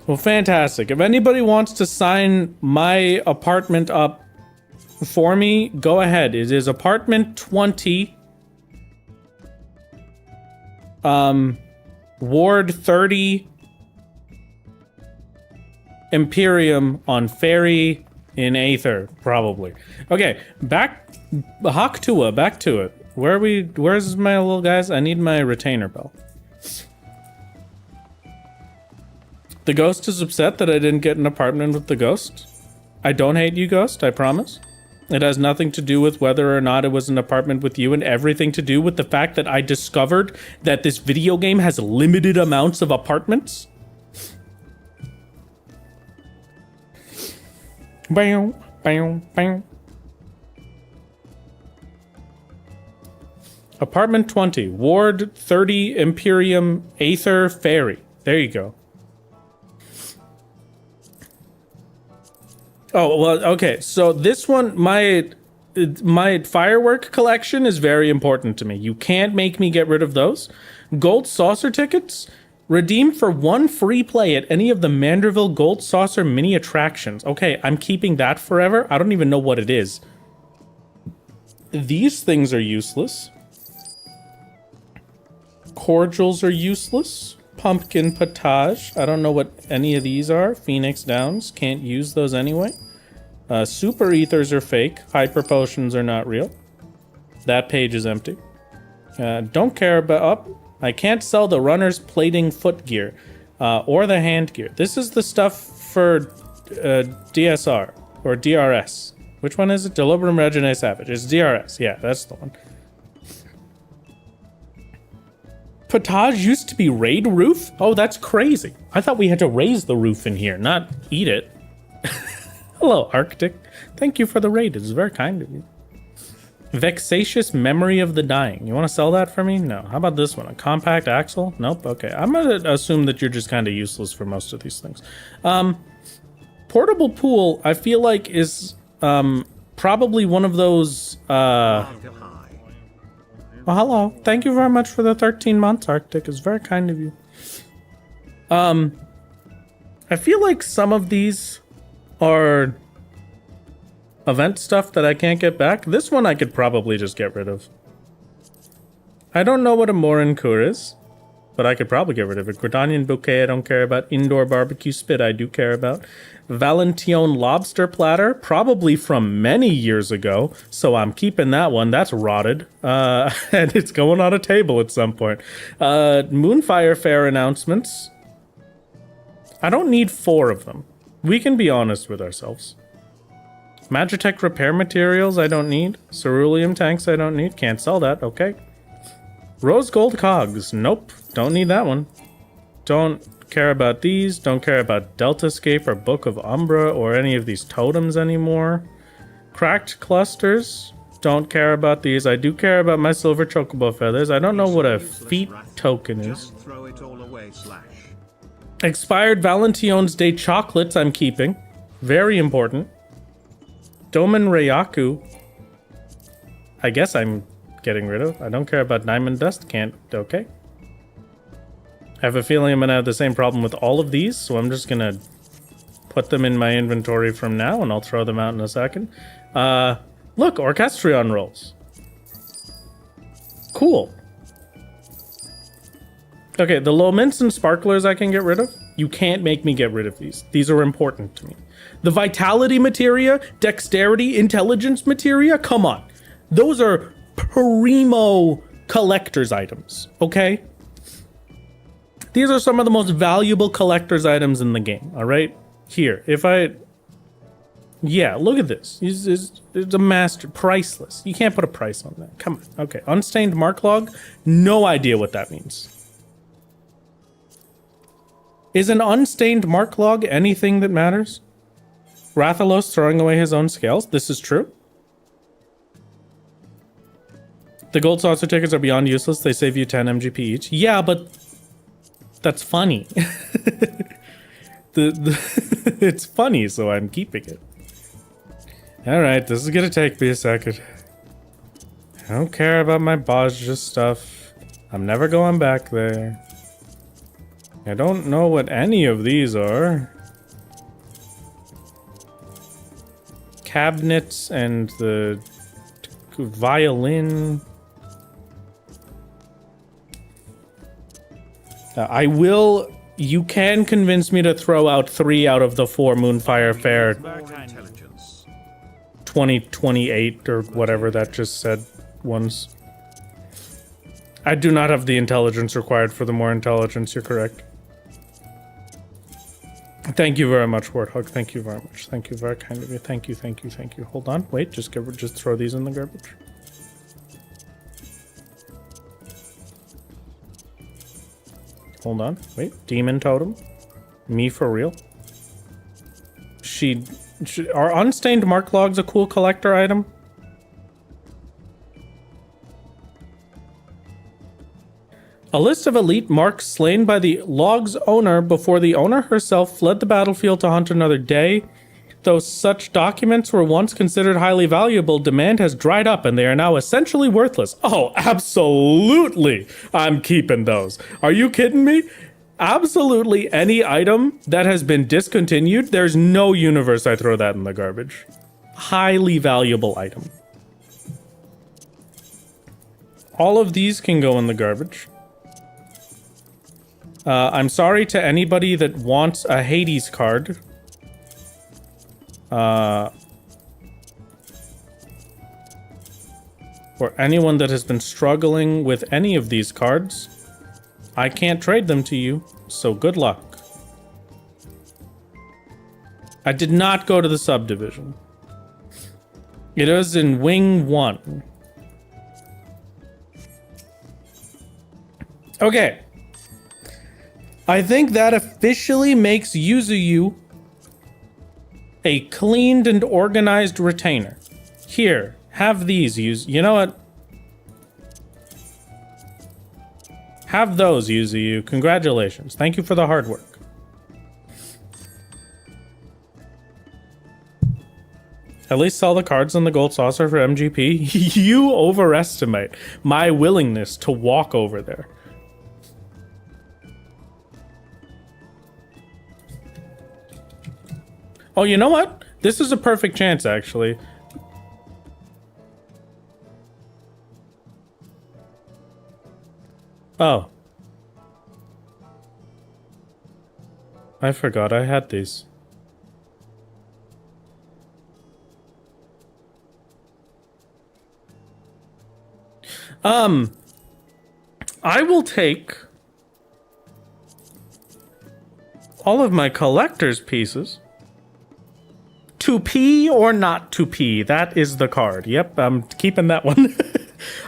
Speaker 1: Well, fantastic. If anybody wants to sign my apartment up for me, go ahead. It is apartment 20. Ward 30. Imperium on Ferry in Aether, probably. Okay, back to it. Where's my little guys? I need my retainer bell. The ghost is upset that I didn't get an apartment with the ghost. I don't hate you, ghost, I promise. It has nothing to do with whether or not it was an apartment with you and everything to do with the fact that I discovered that this video game has limited amounts of apartments. Bam, bam, bam. Apartment 20, Ward 30, Imperium, Aether, Ferry. There you go. Oh, well, okay. So this one, my firework collection is very important to me. You can't make me get rid of those. Gold saucer tickets, redeem for 1 free play at any of the Manderville Gold Saucer mini attractions. Okay, I'm keeping that forever. I don't even know what it is. These things are useless. Cordials are useless. Pumpkin potage. I don't know what any of these are. Phoenix Downs. Can't use those anyway. Super ethers are fake. Hyper potions are not real. That page is empty. Don't care about... Oh, I can't sell the runner's plating foot gear. Or the hand gear. This is the stuff for DSR. Or DRS. Which one is it? Delibram Regine Savage. It's DRS. Yeah, that's the one. Potage used to be raid roof? Oh, that's crazy. I thought we had to raise the roof in here, not eat it. Hello, Arctic. Thank you for the raid. It's very kind of you. Vexatious Memory of the Dying. You want to sell that for me? No. How about this one? A compact axle? Nope. Okay. I'm going to assume that you're just kind of useless for most of these things. Portable pool, I feel like, is probably one of those... Well, hello. Thank you very much for the 13 months, Arctic. It's very kind of you. I feel like some of these are event stuff that I can't get back. This one I could probably just get rid of. I don't know what a Morincourt is, but I could probably get rid of it. Gridanian Bouquet I don't care about. Indoor Barbecue Spit I do care about. Valentione Lobster Platter, probably from many years ago, so I'm keeping that one. That's rotted, and it's going on a table at some point. Moonfire Fair announcements. I don't need 4 of them. We can be honest with ourselves. Magitech repair materials I don't need. Ceruleum tanks I don't need. Can't sell that, okay. Rose gold cogs, nope, don't need that one. Don't care about these, don't care about Deltascape or Book of Umbra or any of these totems anymore. Cracked clusters, don't care about these. I do care about my silver chocobo feathers. I don't know what a feat token is. Expired Valention's Day chocolates I'm keeping. Very important. Domen Ryaku, I guess I'm getting rid of. I don't care about diamond dust, can't, okay. I have a feeling I'm gonna have the same problem with all of these, so I'm just gonna put them in my inventory from now, and I'll throw them out in a second. Look, Orchestrion rolls. Cool. Okay, the low mints and sparklers I can get rid of. You can't make me get rid of these. These are important to me. The vitality materia, dexterity, intelligence materia, come on. Those are primo collector's items, okay? These are some of the most valuable collector's items in the game, all right? Here, if I Yeah, look at this. It's a master. Priceless. You can't put a price on that. Come on. Okay. Unstained mark log. No idea what that means. Is an unstained mark log anything that matters? Rathalos throwing away his own scales. This is true. The gold saucer tickets are beyond useless. They save you 10 MGP each. Yeah, but that's funny. It's funny, so I'm keeping it. Alright, this is gonna take me a second. I don't care about my Bajja stuff. I'm never going back there. I don't know what any of these are. Cabinets and the violin. You can convince me to throw out 3 out of the 4 Moonfire Fair 2028 or whatever that just said ones. I do not have the intelligence required for the more intelligence, you're correct. Thank you very much, Warthog. Thank you very much. Thank you, very kind of you. Thank you, thank you, thank you. Hold on, wait, just throw these in the garbage. Hold on, wait. Demon totem? Me for real? Are unstained mark logs a cool collector item? A list of elite marks slain by the log's owner before the owner herself fled the battlefield to hunt another day. Though such documents were once considered highly valuable, demand has dried up and they are now essentially worthless. Oh, absolutely! I'm keeping those. Are you kidding me? Absolutely any item that has been discontinued, there's no universe I throw that in the garbage. Highly valuable item. All of these can go in the garbage. I'm sorry to anybody that wants a Hades card. Or anyone that has been struggling with any of these cards. I can't trade them to you, so good luck. I did not go to the subdivision. It was in Wing 1. Okay. I think that officially makes Yuzuyu a cleaned and organized retainer. Here, have these. You know what? Have those, Yuzuyu. Congratulations. Thank you for the hard work. At least sell the cards on the gold saucer for MGP. You overestimate my willingness to walk over there. Oh, you know what? This is a perfect chance, actually. Oh. I forgot I had these. I will take all of my collector's pieces. To pee or not to pee? That is the card. Yep, I'm keeping that one.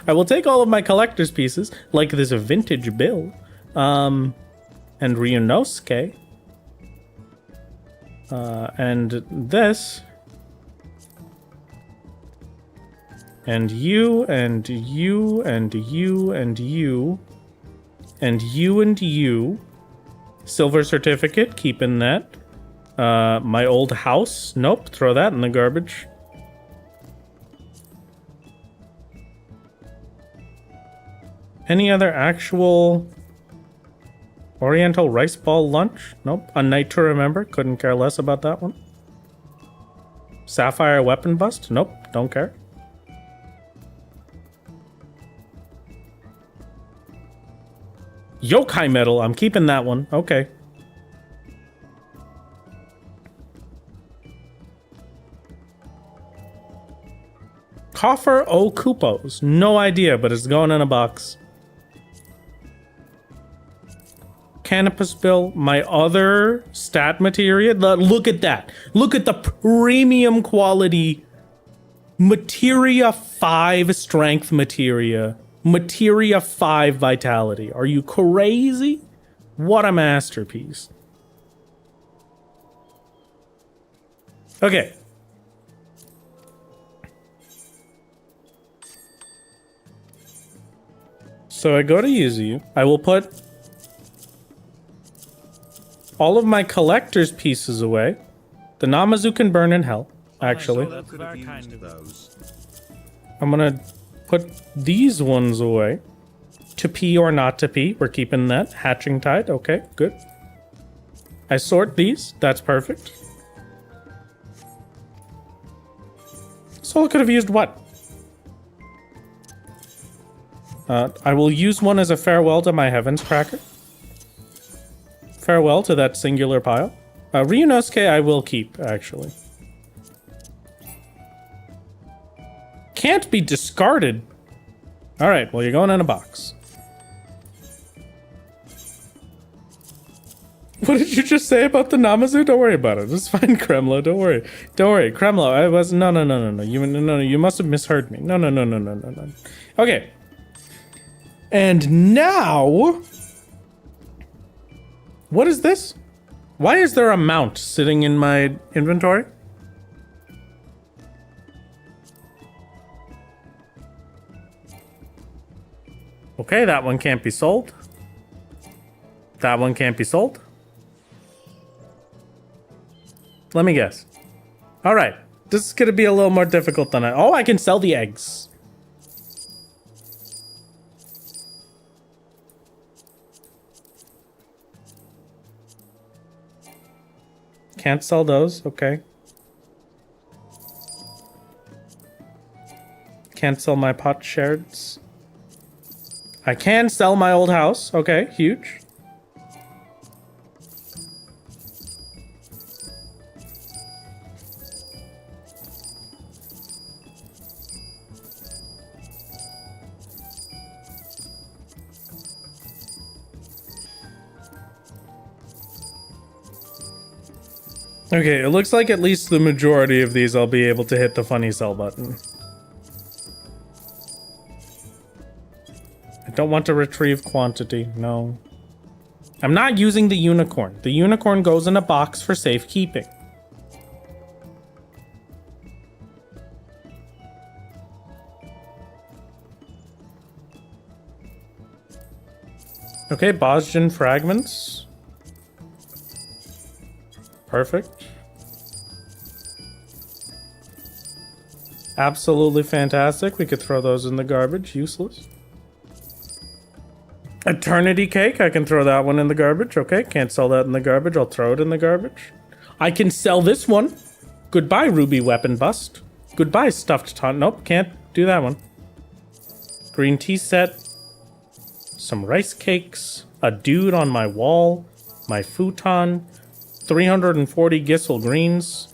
Speaker 1: I will take all of my collector's pieces, like this vintage bill, and Ryunosuke, and this, and you, and you, and you, and you, and you, and you. Silver certificate, keeping that. My old house, nope, throw that in the garbage. Any other actual Oriental rice ball lunch? Nope. A night to remember, couldn't care less about that one. Sapphire weapon bust? Nope, don't care. Yokai medal, I'm keeping that one, okay. Coffer O Kupos, no idea, but it's going in a box. cannabis bill, my other stat materia. Look at that. Look at the premium quality materia 5 strength materia. Materia 5 vitality. Are you crazy? What a masterpiece. Okay. So I go to Yuzu. I will put all of my collector's pieces away. The Namazu can burn in hell, actually.
Speaker 2: That's very kind of
Speaker 3: those.
Speaker 1: I'm gonna put these ones away. To pee or not to pee. We're keeping that. Hatching tide. Okay, good. I sort these. That's perfect. So I could have used what? I will use one as a farewell to my Heavens Cracker. Farewell to that singular pile. Ryunosuke I will keep, actually. Can't be discarded. Alright, well, you're going in a box. What did you just say about the Namazu? Don't worry about it. It's fine, Kremlo. Don't worry. Don't worry. Kremlo, I was... No. You must have misheard me. No. Okay. And now... What is this? Why is there a mount sitting in my inventory? Okay, that one can't be sold. That one can't be sold. Let me guess. All right. This is going to be a little more difficult than Oh, I can sell the eggs. Can't sell those. Okay. Can't sell my pot shards. I can sell my old house. Okay, huge. Okay, it looks like at least the majority of these I'll be able to hit the funny sell button. I don't want to retrieve quantity, no. I'm not using the unicorn. The unicorn goes in a box for safekeeping. Okay, Bosjan fragments. Perfect. Absolutely fantastic. We could throw those in the garbage. Useless. Eternity cake. I can throw that one in the garbage. Okay, can't sell that in the garbage. I'll throw it in the garbage. I can sell this one. Goodbye, ruby weapon bust. Goodbye, stuffed taunt. Nope, can't do that one. Green tea set. Some rice cakes. A dude on my wall. My futon. 340 Gissel greens.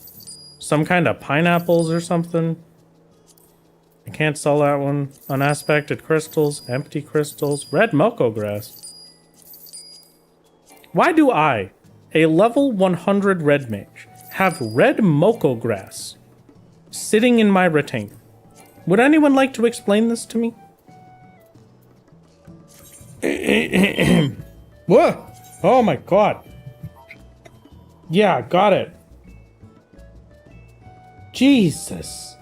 Speaker 1: Some kind of pineapples or something. I can't sell that one. Unaspected crystals. Empty crystals. Red Moko grass. Why do I, a level 100 red mage, have red Moko grass sitting in my retainer? Would anyone like to explain this to me? Whoa! Oh my god. Yeah, got it. Jesus.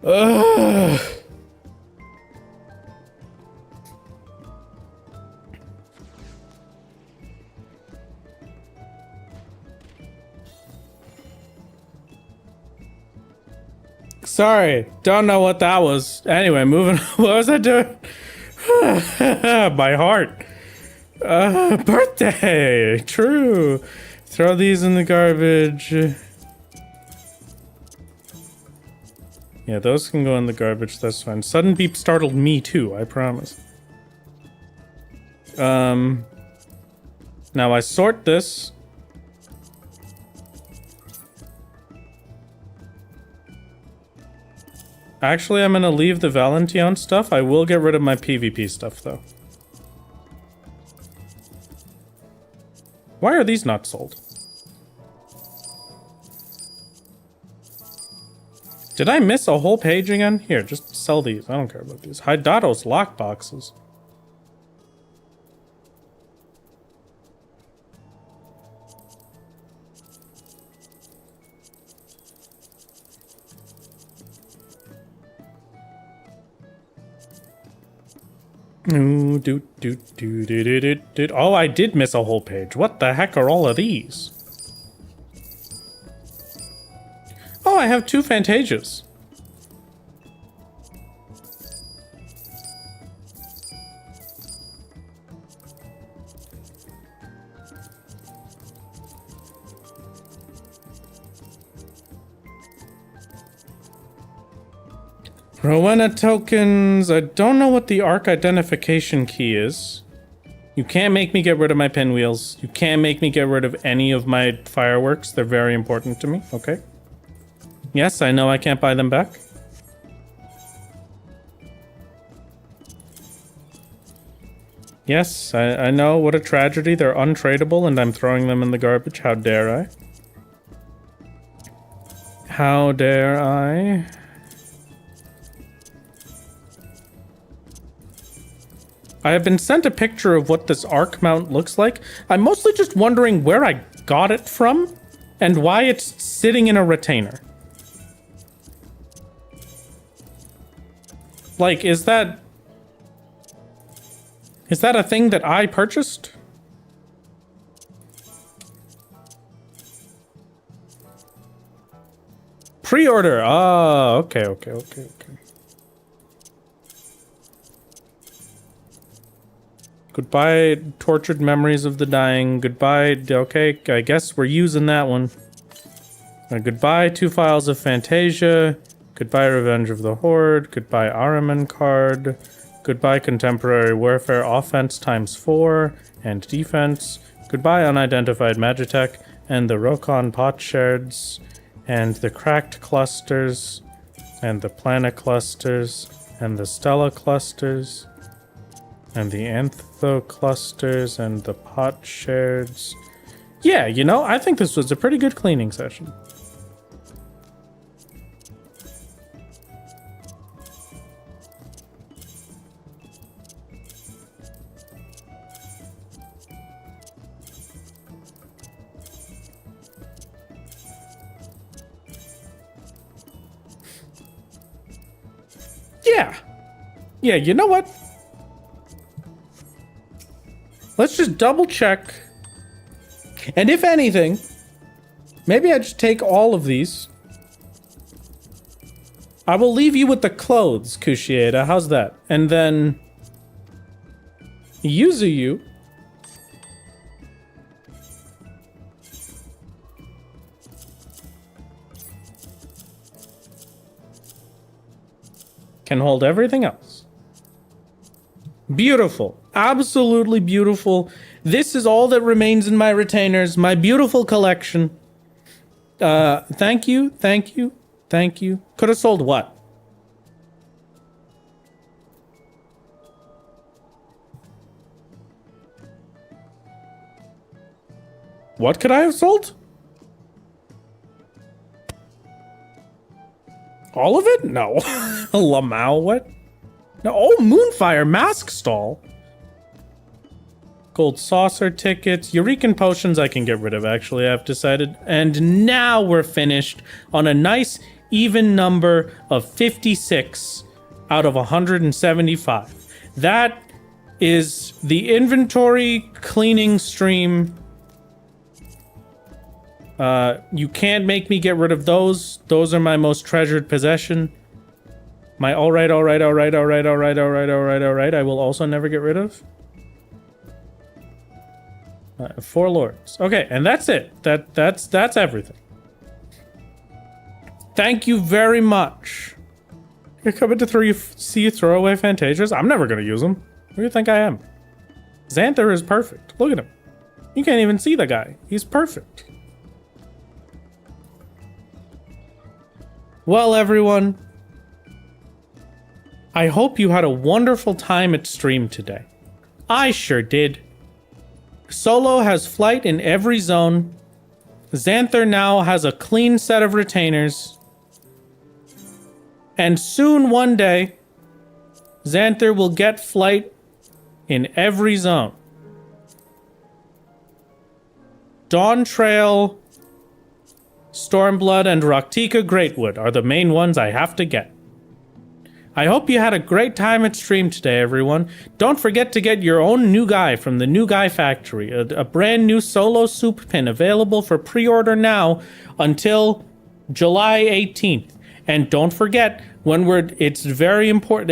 Speaker 1: Ugh. Sorry, don't know what that was. Anyway, moving on. What was I doing? My heart. Birthday. True. Throw these in the garbage. Yeah, those can go in the garbage. That's fine. Sudden beep startled me too, I promise. Now I sort this. Actually, I'm gonna leave the Valention stuff. I will get rid of my PvP stuff, though. Why are these not sold? Did I miss a whole page again? Here, just sell these. I don't care about these. Hydatos lockboxes. Oh, I did miss a whole page. What the heck are all of these? Oh, I have 2 Fantasias. Rowena tokens. I don't know what the arc identification key is. You can't make me get rid of my pinwheels. You can't make me get rid of any of my fireworks. They're very important to me. Okay. Yes, I know I can't buy them back. Yes, I know. What a tragedy. They're untradeable and I'm throwing them in the garbage. How dare I? How dare I? I have been sent a picture of what this arc mount looks like. I'm mostly just wondering where I got it from and why it's sitting in a retainer. Like, is that a thing that I purchased? Pre-order. Ah, okay. Goodbye, tortured memories of the dying. Goodbye, okay, I guess we're using that one. Goodbye, 2 files of Fantasia. Goodbye, Revenge of the Horde. Goodbye, Ahriman card. Goodbye, Contemporary Warfare Offense ×4 and Defense. Goodbye, Unidentified Magitech and the Rokon Potsherds and the Cracked Clusters and the Planet Clusters and the Stella Clusters. And the Antho clusters and the Potsherds. Yeah, you know, I think this was a pretty good cleaning session. Yeah, you know what? Let's just double check. And if anything, maybe I just take all of these. I will leave you with the clothes, Kushieda. How's that? And then Yuzuyu. Can hold everything else. Beautiful. Absolutely beautiful. This is all that remains in my retainers. My beautiful collection. Thank you. Could have sold what? What could I have sold? All of it? No. Lamau, what? No. Oh, Moonfire Mask Stall. Gold saucer tickets. Eurekan potions I can get rid of, actually, I've decided. And now we're finished on a nice even number of 56 out of 175. That is the inventory cleaning stream. You can't make me get rid of those. Those are my most treasured possession. My alright, I will also never get rid of. 4 lords. Okay, and that's it. That's everything. Thank you very much. You're coming to see throwaway Fantasias? I'm never gonna use them. Who do you think I am? Xanther is perfect. Look at him. You can't even see the guy. He's perfect. Well, everyone, I hope you had a wonderful time at stream today. I sure did. Solo has flight in every zone. Xanther now has a clean set of retainers. And soon one day, Xanther will get flight in every zone. Dawn Trail, Stormblood, and Raktika Greatwood are the main ones I have to get. I hope you had a great time at stream today, everyone. Don't forget to get your own new guy from the New Guy Factory, a brand new solo soup pin available for pre-order now until July 18th. And don't forget, it's very important,